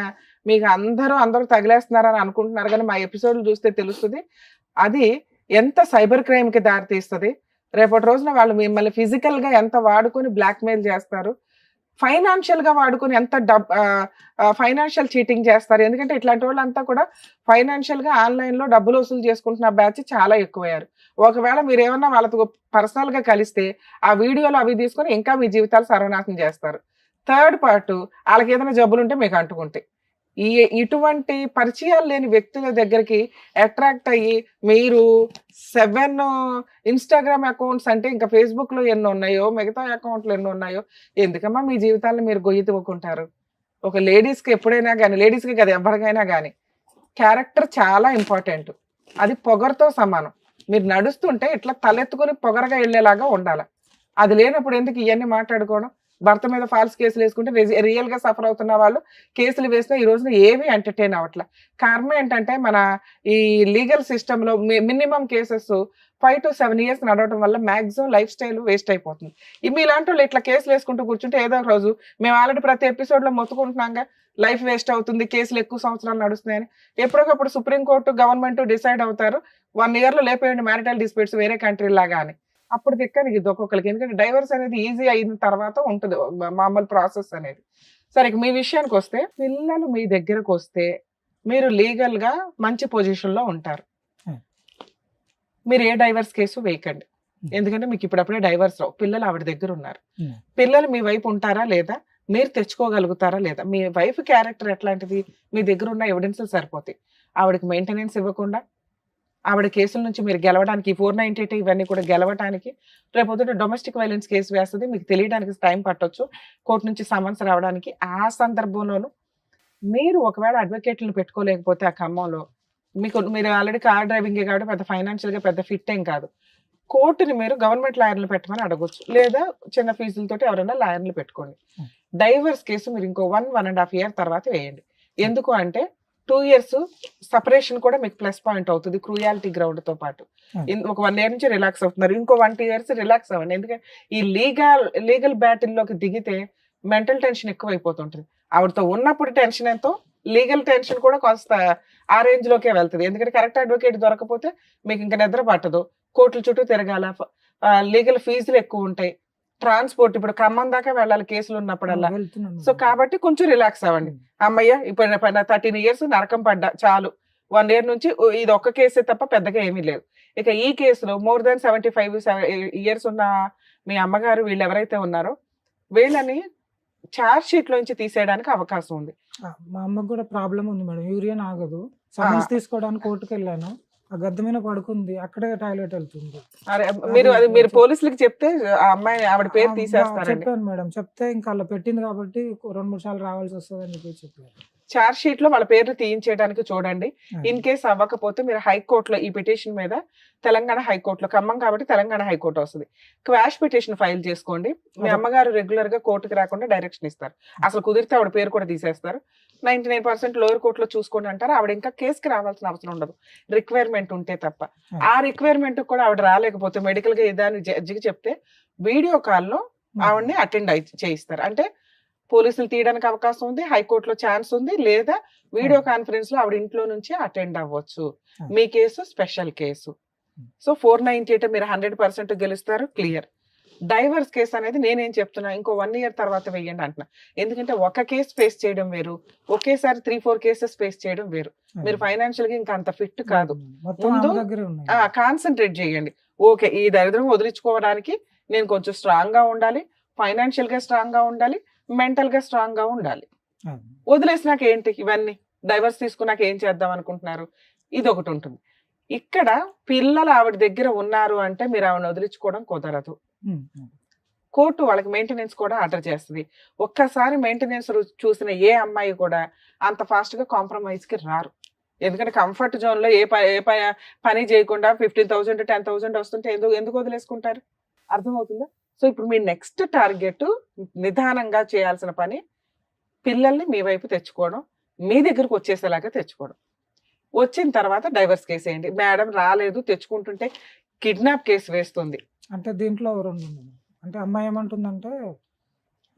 మీకు అందరూ తగిలేస్తున్నారని అనుకుంటున్నారు, కానీ మా ఎపిసోడ్లు చూస్తే తెలుస్తుంది అది ఎంత సైబర్ క్రైమ్ కి దారి తీస్తుంది. రేపటి రోజున వాళ్ళు మిమ్మల్ని ఫిజికల్ గా ఎంత వాడుకొని బ్లాక్ మెయిల్ చేస్తారు, ఫైనాన్షియల్ గా వాడుకొని ఎంత ఫైనాన్షియల్ చీటింగ్ చేస్తారు. ఎందుకంటే ఇట్లాంటి వాళ్ళంతా కూడా ఫైనాన్షియల్ గా ఆన్లైన్ లో డబ్బులు వసూలు చేసుకుంటున్న బ్యాచ్ చాలా ఎక్కువయ్యారు. ఒకవేళ మీరు ఏమన్నా వాళ్ళతో పర్సనల్ గా కలిస్తే ఆ వీడియోలు అవి తీసుకొని ఇంకా మీ జీవితాలు సర్వనాశనం చేస్తారు. థర్డ్ పార్ట్ వాళ్ళకి ఏదైనా జబ్బులు ఉంటే మీకు అంటుకుంటాయి. ఇటువంటి పరిచయాలు లేని వ్యక్తుల దగ్గరికి అట్రాక్ట్ అయ్యి మీరు 7 ఇన్స్టాగ్రామ్ అకౌంట్స్ అంటే ఇంకా ఫేస్బుక్ లో ఎన్ని ఉన్నాయో, మిగతా అకౌంట్లు ఎన్ని ఉన్నాయో, ఎందుకమ్మా మీ జీవితాలను మీరు గొయ్యి తవ్వుకుంటారు? ఒక లేడీస్ కి ఎప్పుడైనా కానీ, లేడీస్ కి కదా ఎవరికైనా కానీ క్యారెక్టర్ చాలా ఇంపార్టెంట్. అది పొగరుతో సమానం. మీరు నడుస్తుంటే ఇట్లా తలెత్తుకొని పొగరగా వెళ్ళేలాగా ఉండాలి. అది లేనప్పుడు ఎందుకు ఇవన్నీ మాట్లాడుకోవడం? భర్త మీద ఫాల్స్ కేసులు వేసుకుంటే రియల్ గా సఫర్ అవుతున్న వాళ్ళు కేసులు వేసినా ఈ రోజున ఏమీ ఎంటర్టైన్ అవ్వట్ల. కారణం ఏంటంటే మన ఈ లీగల్ సిస్టమ్ లో మినిమం కేసెస్ 5 to 7 years నడవడం వల్ల మాక్సిమం లైఫ్ స్టైల్ వేస్ట్ అయిపోతుంది. ఇలాంటి వాళ్ళు ఇట్లా కేసులు వేసుకుంటూ కూర్చుంటే ఏదో ఒక రోజు మేము ఆల్రెడీ ప్రతి ఎపిసోడ్ లో మొత్తుకుంటున్నాగా లైఫ్ వేస్ట్ అవుతుంది, కేసులు ఎక్కువ సంవత్సరాలు నడుస్తున్నాయని. ఎప్పటికప్పుడు సుప్రీంకోర్టు గవర్నమెంట్ డిసైడ్ అవుతారు 1 year లో లేపేయండి మ్యారిటల్ డిస్ప్యూట్స్ వేరే కంట్రీ లాగా అని. అప్పుడు దిక్కనికి ఇది ఒక్కొక్కరికి. ఎందుకంటే డైవర్స్ అనేది ఈజీ అయిన తర్వాత ఉంటుంది మామూలు ప్రాసెస్ అనేది. సరే మీ విషయానికి వస్తే, పిల్లలు మీ దగ్గరకు వస్తే మీరు లీగల్ గా మంచి పొజిషన్ లో ఉంటారు. మీరు ఏ డైవర్స్ కేసు వేయకండి, ఎందుకంటే మీకు ఇప్పుడప్పుడే డైవర్స్ రావు. పిల్లలు ఆవిడ దగ్గర ఉన్నారు. పిల్లలు మీ వైపు ఉంటారా లేదా, మీరు తెచ్చుకోగలుగుతారా లేదా, మీ వైఫ్ క్యారెక్టర్ ఎట్లాంటిది, మీ దగ్గర ఉన్న ఎవిడెన్స్లు సరిపోతాయి. ఆవిడకి మెయింటెనెన్స్ ఇవ్వకుండా ఆవిడ కేసుల నుంచి మీరు గెలవడానికి 498 ఇవన్నీ కూడా గెలవడానికి రేపొద్దున డొమెస్టిక్ వైలెన్స్ కేసు వేస్తుంది. మీకు తెలియడానికి టైం పట్టొచ్చు, కోర్టు నుంచి సమన్స్ రావడానికి. ఆ సందర్భంలోనూ మీరు ఒకవేళ అడ్వకేట్లను పెట్టుకోలేకపోతే ఆ ఖమ్మంలో మీరు ఆల్రెడీ కార్ డ్రైవింగే కాబట్టి పెద్ద ఫైనాన్షియల్ గా పెద్ద ఫిట్ ఏం కాదు, కోర్టుని మీరు గవర్నమెంట్ లాయర్లు పెట్టమని అడగొచ్చు, లేదా చిన్న ఫీజులతోటి ఎవరైనా లాయర్లు పెట్టుకోండి. డైవర్స్ కేసు మీరు ఇంకో 1.5 years తర్వాత వేయండి. ఎందుకు అంటే 2 years సపరేషన్ కూడా మీకు ప్లస్ పాయింట్ అవుతుంది క్రూయాలిటీ గ్రౌండ్ తో పాటు. ఒక 1 year నుంచి రిలాక్స్ అవుతున్నారు, ఇంకో 1-2 years రిలాక్స్ అవ్వండి. ఎందుకంటే ఈ లీగల్ బ్యాటిల్లోకి దిగితే మెంటల్ టెన్షన్ ఎక్కువ అయిపోతుంటుంది. ఆవిడతో ఉన్నప్పుడు టెన్షన్ ఎంతో, లీగల్ టెన్షన్ కూడా కొంత ఆ రేంజ్ లోకే వెళ్తుంది. ఎందుకంటే కరెక్ట్ అడ్వకేట్ దొరకపోతే మీకు ఇంకా నిద్ర పట్టదు, కోర్టుల చుట్టూ తిరగాల, లీగల్ ఫీజులు ఎక్కువ ఉంటాయి, ట్రాన్స్పోర్ట్ ఇప్పుడు ఖమ్మం దాకా వెళ్ళాలి కేసులు ఉన్నప్పుడల్లా. సో కాబట్టి కొంచెం రిలాక్స్ అవ్వండి. అమ్మయ్య ఇప్పుడు 13 years నరకం పడ్డా చాలు, 1 year నుంచి ఇది ఒక్క కేసే తప్ప పెద్దగా ఏమీ లేదు. ఇక ఈ కేసులో more than 75 years ఉన్న మీ అమ్మగారు వీళ్ళు ఎవరైతే ఉన్నారో వీళ్ళని చార్జ్ షీట్ లోంచి తీసేయడానికి అవకాశం ఉంది. మా అమ్మకు కూడా ప్రాబ్లం ఉంది మేడం, యూరియన్ ఆగదు. సమన్స్ తీసుకోవడానికి కోర్టుకు వెళ్ళాను, ఆ గద్దె మీద పడుకుంది, అక్కడే టాయిలెట్ వెళ్తుంది. మీరు పోలీసులకు చెప్తే ఆ అమ్మాయి ఆవిడ పేరు తీసేస్తారు. చెప్పాను మేడం, చెప్తే ఇంకా అలా పెట్టింది కాబట్టి 2-3 సార్లు రావాల్సి వస్తుంది అని చెప్పి చెప్పారు. చార్జ్ షీట్ లో వాళ్ళ పేర్లు తీయించేయడానికి చూడండి. ఇన్ కేసు అవ్వకపోతే మీరు హైకోర్టులో ఈ పిటిషన్ మీద తెలంగాణ హైకోర్టులో, ఖమ్మం కాబట్టి తెలంగాణ హైకోర్టు వస్తుంది, క్వాష్ పిటిషన్ ఫైల్ చేసుకోండి. మీ అమ్మగారు రెగ్యులర్ గా కోర్టుకి రాకుండా డైరెక్షన్ ఇస్తారు. అసలు కుదిరితే ఆవిడ పేరు కూడా తీసేస్తారు. 99% లోయర్ కోర్టులో చూసుకోండి అంటారు. ఆవిడ ఇంకా కేసుకి రావాల్సిన అవసరం ఉండదు, రిక్వైర్మెంట్ ఉంటే తప్ప. ఆ రిక్వైర్మెంట్ కూడా ఆవిడ రాలేకపోతే మెడికల్ గా ఏదాన్ని జడ్జికి చెప్తే వీడియో కాల్లో ఆవిడని అటెండ్ చేయిస్తారు. అంటే పోలీసులు తీయడానికి అవకాశం ఉంది, హైకోర్టులో ఛాన్స్ ఉంది, లేదా వీడియో కాన్ఫరెన్స్ లో ఆవిడ ఇంట్లో నుంచి అటెండ్ అవ్వచ్చు. మీ కేసు స్పెషల్ కేసు. సో 498 మీరు 100% గెలుస్తారు, క్లియర్. డైవర్స్ కేసు అనేది నేనేం చెప్తున్నా, ఇంకో 1 year తర్వాత వెయ్యండి అంటున్నా. ఎందుకంటే ఒక కేసు ఫేస్ చేయడం వేరు, ఒకేసారి 3-4 కేసెస్ ఫేస్ చేయడం వేరు. మీరు ఫైనాన్షియల్ గా ఇంకా అంత ఫిట్ కాదు. మొత్తం ముందు ఆమె దగ్గరే ఉన్నాయి. కాన్సన్ట్రేట్ చేయండి. ఓకే, ఈ దరిద్రం వదిలించుకోవడానికి నేను కొంచెం స్ట్రాంగ్ గా ఉండాలి, ఫైనాన్షియల్ గా స్ట్రాంగ్ గా ఉండాలి, మెంటల్ గా స్ట్రాంగ్ గా ఉండాలి. అవును. వదిలేసినాక ఏంటి ఇవన్నీ, డైవర్స్ తీసుకున్నాక ఏం చేద్దాం అనుకుంటున్నారు? ఇది ఒకటి ఉంటుంది. ఇక్కడ పిల్లలు ఆవిడ దగ్గర ఉన్నారు అంటే మీరు ఆవిడని వదిలించుకోవడం కుదరదు. కోర్టు వాళ్ళకి మెయింటెనెన్స్ కూడా ఆర్డర్ చేస్తుంది. ఒక్కసారి మెయింటెనెన్స్ చూసిన ఏ అమ్మాయి కూడా అంత ఫాస్ట్ గా కాంప్రమైజ్ కి రారు. ఎందుకంటే కంఫర్ట్ జోన్ లో ఏ పని చేయకుండా 15,000 10,000 వస్తుంటే ఎందుకు వదిలేసుకుంటారు? అర్థమవుతుందా? సో ఇప్పుడు మీ నెక్స్ట్ టార్గెట్ నిదానంగా చేయాల్సిన పని పిల్లల్ని మీ వైపు తెచ్చుకోవడం, మీ దగ్గరకు వచ్చేసేలాగా తెచ్చుకోవడం. వచ్చిన తర్వాత డైవర్స్ కేసు వేయండి. మేడం రాలేదు, తెచ్చుకుంటుంటే కిడ్నాప్ కేసు వేస్తుంది. అంటే దీంట్లో 2 ఉన్నాయి. అంటే అమ్మాయి ఏమంటుందంటే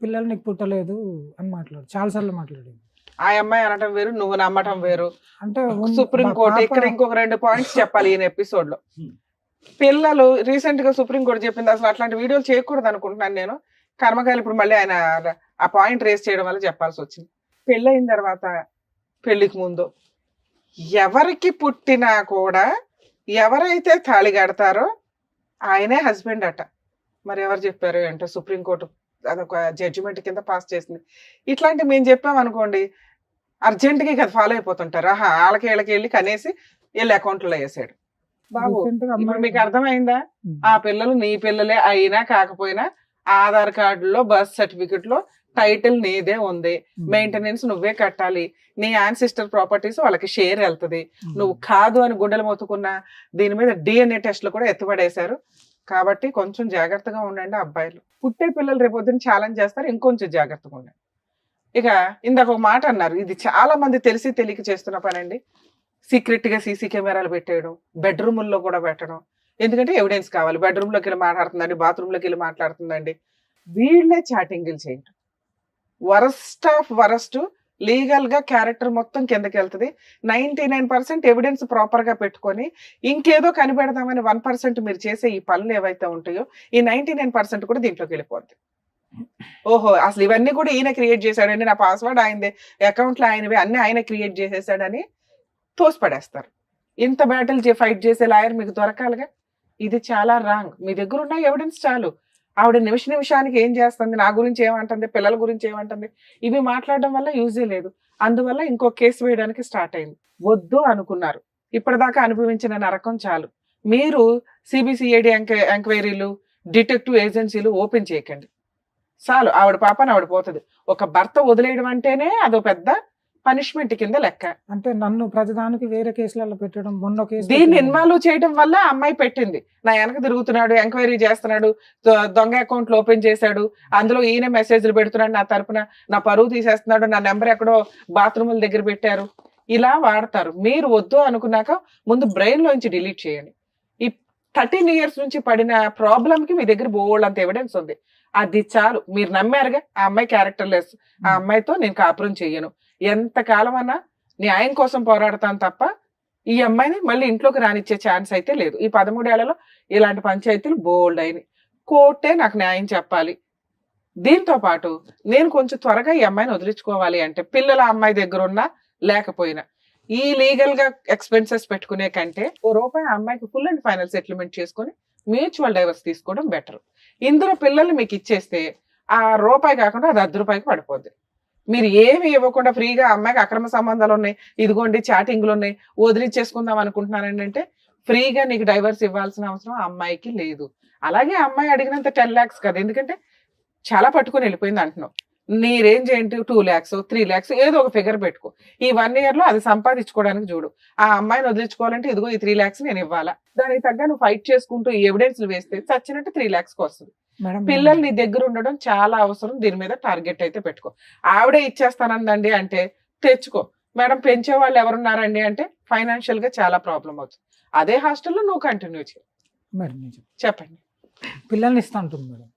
పిల్లలు నీకు పుట్టలేదు అని చాలాసార్లు మాట్లాడింది. ఆ అమ్మాయి అనటం వేరు, నువ్వు నమ్మటం వేరు. అంటే సుప్రీం కోర్టు ఇక్కడ ఇంకొక 2 పాయింట్స్ చెప్పాలి ఈయన ఎపిసోడ్ లో. పిల్లలు రీసెంట్ గా సుప్రీం కోర్టు చెప్పింది అసలు అట్లాంటి వీడియోలు చేయకూడదు అనుకుంటున్నాను నేను. కర్మకాయలు ఇప్పుడు మళ్ళీ ఆయన ఆ పాయింట్ రేస్ చేయడం వల్ల చెప్పాల్సి వచ్చింది. పెళ్ళయిన తర్వాత పెళ్లికి ముందు ఎవరికి పుట్టినా కూడా ఎవరైతే తాళి కడతారో ఆయనే హస్బెండ్ అట. మరి ఎవరు చెప్పారు అంటే సుప్రీంకోర్టు అదొక జడ్జిమెంట్ కింద పాస్ చేసింది. ఇట్లాంటి మేము చెప్పామనుకోండి అర్జెంట్గా కదా ఫాలో అయిపోతుంటారు. వాళ్ళకి వీళ్ళకి వెళ్ళి కనేసి వీళ్ళ అకౌంట్లో వేసాడు. బాబు ఇప్పుడు మీకు అర్థమైందా? ఆ పిల్లలు నీ పిల్లలే అయినా కాకపోయినా ఆధార్ కార్డులో బర్త్ సర్టిఫికెట్ లో టైటిల్ నీదే ఉంది, మెయింటెనెన్స్ నువ్వే కట్టాలి, నీ యాన్సిస్టర్ ప్రాపర్టీస్ వాళ్ళకి షేర్ వెళ్తుంది. నువ్వు కాదు అని గుండెలు మొత్తుకున్నా దీని మీద DNA టెస్ట్లు కూడా ఎత్తుపడేశారు. కాబట్టి కొంచెం జాగ్రత్తగా ఉండండి అబ్బాయిలు. పుట్టే పిల్లలు రేపొద్దున ఛాలెంజ్ చేస్తారు, ఇంకొంచెం జాగ్రత్తగా ఉండండి. ఇక ఇందాక ఒక మాట అన్నారు, ఇది చాలా మంది తెలిసి తెలియక చేస్తున్న పని అండి. సీక్రెట్ గా సీసీ కెమెరాలు పెట్టేయడం, బెడ్రూముల్లో కూడా పెట్టడం. ఎందుకంటే ఎవిడెన్స్ కావాలి. బెడ్రూమ్లోకి వెళ్ళి మాట్లాడుతుందండి, బాత్రూంలోకి వెళ్ళి మాట్లాడుతుందండి, వీళ్ళే చాటింగ్లు చేయడం. Worst of worst. లీగల్ గా క్యారెక్టర్ మొత్తం కిందకి వెళ్తుంది. 99% ఎవిడెన్స్ ప్రాపర్ గా పెట్టుకొని ఇంకేదో కనిపెడదామని 1% మీరు చేసే ఈ పనులు ఏవైతే ఉంటాయో ఈ 99% కూడా దీంట్లోకి వెళ్ళిపోద్ది. ఓహో అసలు ఇవన్నీ కూడా ఈయన క్రియేట్ చేశాడండి, నా పాస్వర్డ్ ఆయనదే, అకౌంట్లో ఆయనవే, అన్ని ఆయన క్రియేట్ చేసేసాడని తోసిపడేస్తారు. ఇంత బ్యాటిల్ ఫైట్ చేసే లాయర్ మీకు దొరకాలిగా. ఇది చాలా రాంగ్. మీ దగ్గర ఉన్న ఎవిడెన్స్ చాలు. ఆవిడ నిమిషానికి ఏం చేస్తుంది, నా గురించి ఏమంటుంది, పిల్లల గురించి ఏమంటుంది, ఇవి మాట్లాడడం వల్ల యూజే లేదు. అందువల్ల ఇంకో కేసు వేయడానికి స్టార్ట్ అయింది. వద్దు అనుకున్నారు, ఇప్పటిదాకా అనుభవించిన నరకం చాలు. మీరు సిబిసిఐడి ఎంక్వైరీలు, డిటెక్టివ్ ఏజెన్సీలు ఓపెన్ చేయకండి. చాలు, ఆవిడ పాపని ఆవిడ పోతుంది. ఒక భర్త వదిలేయడం అంటేనే అదో పెద్ద పనిష్మెంట్ కింద లెక్క. అంటే నన్ను ప్రతిదానికి వేరే కేసులలో పెట్టడం, మొన్న కేసు దీన్ని ఇన్వాల్వ్ చేయడం వల్ల అమ్మాయి పెట్టింది. నా వెనక తిరుగుతున్నాడు, ఎంక్వైరీ చేస్తున్నాడు, దొంగ అకౌంట్లు ఓపెన్ చేశాడు, అందులో ఈయన మెసేజ్లు పెడుతున్నాడు, నా తరపున నా పరువు తీసేస్తున్నాడు, నా నెంబర్ ఎక్కడో బాత్రూముల దగ్గర పెట్టారు, ఇలా వాడతారు. మీరు వద్దు అనుకున్నాక ముందు బ్రెయిన్ లోంచి డిలీట్ చేయండి. ఈ 13 years నుంచి పడిన ప్రాబ్లం కి మీ దగ్గర బోల్డ్ అంత ఎవిడెన్స్ ఉంది. అది చాలు. మీరు నమ్మారుగా ఆ అమ్మాయి క్యారెక్టర్ లెస్, ఆ అమ్మాయితో నేను కాపురం చెయ్యను, ఎంతకాలం అన్నా న్యాయం కోసం పోరాడతాను తప్ప ఈ అమ్మాయిని మళ్ళీ ఇంట్లోకి రానిచ్చే ఛాన్స్ అయితే లేదు. ఈ 13 ఏళ్లలో ఇలాంటి పంచాయతీలు బోల్డ్ అయినాయి. కోర్టే నాకు న్యాయం చెప్పాలి. దీంతో పాటు నేను కొంచెం త్వరగా ఈ అమ్మాయిని వదిలించుకోవాలి అంటే పిల్లల అమ్మాయి దగ్గర ఉన్నా లేకపోయినా ఈ లీగల్ గా ఎక్స్పెన్సెస్ పెట్టుకునే కంటే ₹1 అమ్మాయికి ఫుల్ అండ్ ఫైనల్ సెటిల్మెంట్ చేసుకుని మ్యూచువల్ డైవర్స్ తీసుకోవడం బెటర్. ఇందులో పిల్లల్ని మీకు ఇచ్చేస్తే ఆ ₹1 కాకుండా అది ₹10 పడిపోద్ది. మీరు ఏమి ఇవ్వకుండా ఫ్రీగా అమ్మాయికి అక్రమ సంబంధాలు ఉన్నాయి, ఇదిగోండి చాటింగ్లు ఉన్నాయి, వదిలిచ్చేసుకుందాం అనుకుంటున్నానండి అంటే ఫ్రీగా నీకు డైవర్స్ ఇవ్వాల్సిన అవసరం ఆ అమ్మాయికి లేదు. అలాగే అమ్మాయి అడిగినంత 10 lakhs కదా, ఎందుకంటే చాలా పట్టుకొని వెళ్ళిపోయింది అంటున్నావు. నీ రేంజ్ ఏంటి, 2 lakhs 3 lakhs ఏదో ఒక ఫిగర్ పెట్టుకో. ఈ 1 year లో అది సంపాదించుకోవడానికి చూడు. ఆ అమ్మాయిని వదిలించుకోవాలంటే ఇదిగో ఈ 3 lakhs నేను ఇవ్వాలా, దానికి తగ్గ నువ్వు ఫైట్ చేసుకుంటూ ఈ ఎవిడెన్స్లు వేస్తే చచ్చినట్టు 3 lakhs వస్తుంది. పిల్లలు నీ దగ్గర ఉండడం చాలా అవసరం. దీని మీద టార్గెట్ అయితే పెట్టుకో. ఆవిడే ఇచ్చేస్తానందండి అంటే తెచ్చుకో. మేడం పెంచే వాళ్ళు ఎవరున్నారండి అంటే ఫైనాన్షియల్ గా చాలా ప్రాబ్లం అవుతుంది. అదే హాస్టల్లో నువ్వు కంటిన్యూ చేయి. మరి చెప్పండి. పిల్లల్ని ఇస్తా అంటుంది మేడం,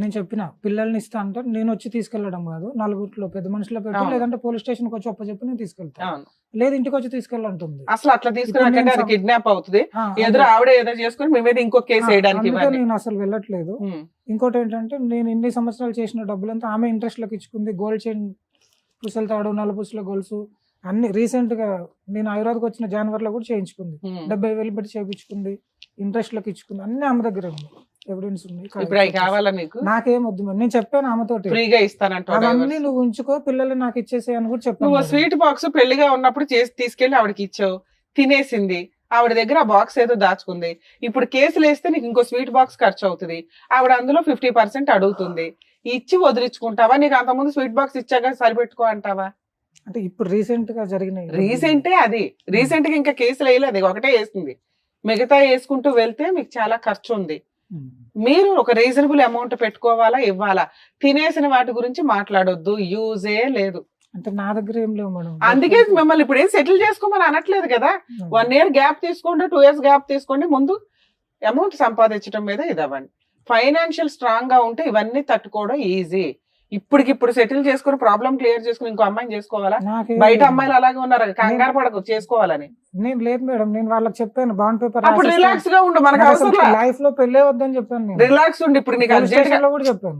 నేను చెప్పిన పిల్లల్ని ఇస్తా అంటే నేను వచ్చి తీసుకెళ్లడం కాదు, నలుగురిలో పెద్ద మనుషులో పెట్టి అవును. లేదంటే పోలీస్ స్టేషన్ కి వచ్చి ఒప్పచెప్పి నేను తీసుకెళ్తాను, అవును. లేదు ఇంటికి వచ్చి తీసుకెళ్ళంటుంది. అసలు అట్లా తీసుకున్నాకంటే అది కిడ్నాప్ అవుతుంది. ఆ, ఎదురు అదే. ఆవిడ ఏదో చేసుకుని మీ మీద ఇంకో కేసు ఆ, వేయడానికి అందుకే ఇవన్నీ. నేను అసలు వెళ్ళట్లేదు. ఉమ్. ఇంకోటి ఏంటంటే నేను ఇన్ని సంవత్సరాలు చేసిన డబ్బులంతా ఆమె ఇంట్రెస్ట్ లకు ఇచ్చుకుంది. గోల్డ్ చైన్, పుసల తాడు, నలుపుసల గొలుసు అన్ని రీసెంట్ గా నేను హైదరాబాద్కి వచ్చిన జనవరిలో కూడా చేయించుకుంది. ఉమ్. 70,000 పెట్టి చేయించుకుంది, ఇంట్రెస్ట్ లకు ఇచ్చుకుంది, అన్ని ఆమె దగ్గర ఉంది, ఎవిడెన్స్ ఉంది. ఇప్పుడు అవి కావాలా నీకు? నాకేం వద్దు మేడం, నేను చెప్పాను ఆమెతోటి ఫ్రీగా ఇస్తానంటావు అవన్నీ divorce. నువ్వు ఉంచుకో, పిల్లలు నాకు ఇచ్చేసేయ్ అని కూడా చెప్పాను నువ్వు మేడం. స్వీట్ బాక్స్ పెళ్లిగా ఉన్నప్పుడు చేసి తీసుకెళ్లి ఆవిడకి ఇచ్చావు, తినేసింది. ఆవిడ దగ్గర ఆ బాక్స్ ఏదో దాచుకుంది. ఇప్పుడు కేసులు వేస్తే నీకు ఇంకో స్వీట్ బాక్స్ ఖర్చు అవుతుంది. ఆవిడ అందులో 50% అడుగుతుంది. ఇచ్చి వదిలించుకుంటావా? నీకు అంతకుముందు స్వీట్ బాక్స్ ఇచ్చాక సరిపెట్టుకో అంటావా? అంటే ఇప్పుడు రీసెంట్ గా జరిగిన రీసెంటే అది. రీసెంట్ గా ఇంకా కేసులు వేయలేదు, ఒకటే వేసింది. మిగతా వేసుకుంటూ వెళ్తే మీకు చాలా ఖర్చు ఉంది. మీరు ఒక రీజనబుల్ అమౌంట్ పెట్టుకోవాలా, ఇవ్వాలా? తినేసిన వాటి గురించి మాట్లాడొద్దు, యూజే లేదు. అంటే నా దగ్గర ఏం లేవు మేడం. అందుకే మిమ్మల్ని ఇప్పుడు ఏం సెటిల్ చేసుకోమని అనట్లేదు కదా. 1 year గ్యాప్ తీసుకోండి, 2 years గ్యాప్ తీసుకోండి, ముందు అమౌంట్ సంపాదించడం మీద ఇది అవ్వండి. ఫైనాన్షియల్ స్ట్రాంగ్ గా ఉంటే ఇవన్నీ తట్టుకోవడం ఈజీ. ఇప్పటికిప్పుడు సెటిల్ చేసుకుని ప్రాబ్లం క్లియర్ చేసుకుని ఇంకో అమ్మాయిని చేసుకోవాలా? నాకేం బయట లేదు. అమ్మాయిలు అలాగే ఉన్నారు, కంగారు పడకు చేసుకోవాలని. నేను లేదు మేడం, నేను వాళ్ళకి చెప్పాను బాండ్ పేపర్ అప్పుడు రిలాక్స్ గా ఉండు, మనకు అవసరం లైఫ్ లో పెళ్ళే వద్దని చెప్పాను నేను. రిలాక్స్ ఉండి. ఇప్పుడు నీకు పోలీస్ అర్జెంట్ గా స్టేషన్ లో కూడా చెప్పాను.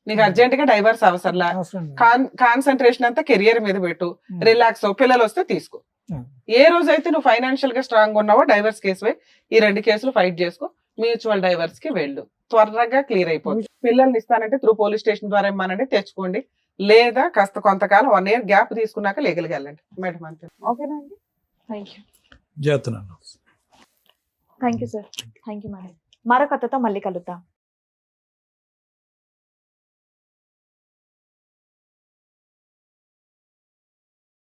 నీకు అర్జెంట్ గా డైవర్స్ అవసరంలా. అవసరం లేదు. కాన్సన్ట్రేషన్ అంతా కెరియర్ మీద పెట్టు, రిలాక్స్ అవ్వు, పిల్లలు వస్తే తీసుకో. Hmm. ఏ రోజైతే నువ్వు ఫైనాన్షియల్ గా స్ట్రాంగ్ ఉన్నావో డైవర్స్ కేసు ఈ 2 కేసులు ఫైట్ చేసుకో, మ్యూచువల్ డైవర్స్ కి వెళ్ళు, త్వరగా క్లియర్ అయిపోతుంది. పిల్లల్ని ఇస్తానంటే త్రూ పోలీస్ స్టేషన్ ద్వారా ఇమ్మానంటే తెచ్చుకోండి, లేదా కాస్త కొంతకాలం 1 year గ్యాప్ తీసుకున్నాక లీగల్గా వెళ్ళండి మేడం. అంతే. ఓకేనా అండి? Thank you. చేస్తున్నాను. Thank you sir. Thank you madam. మరో కథతో మళ్ళీ కలుద్దాం.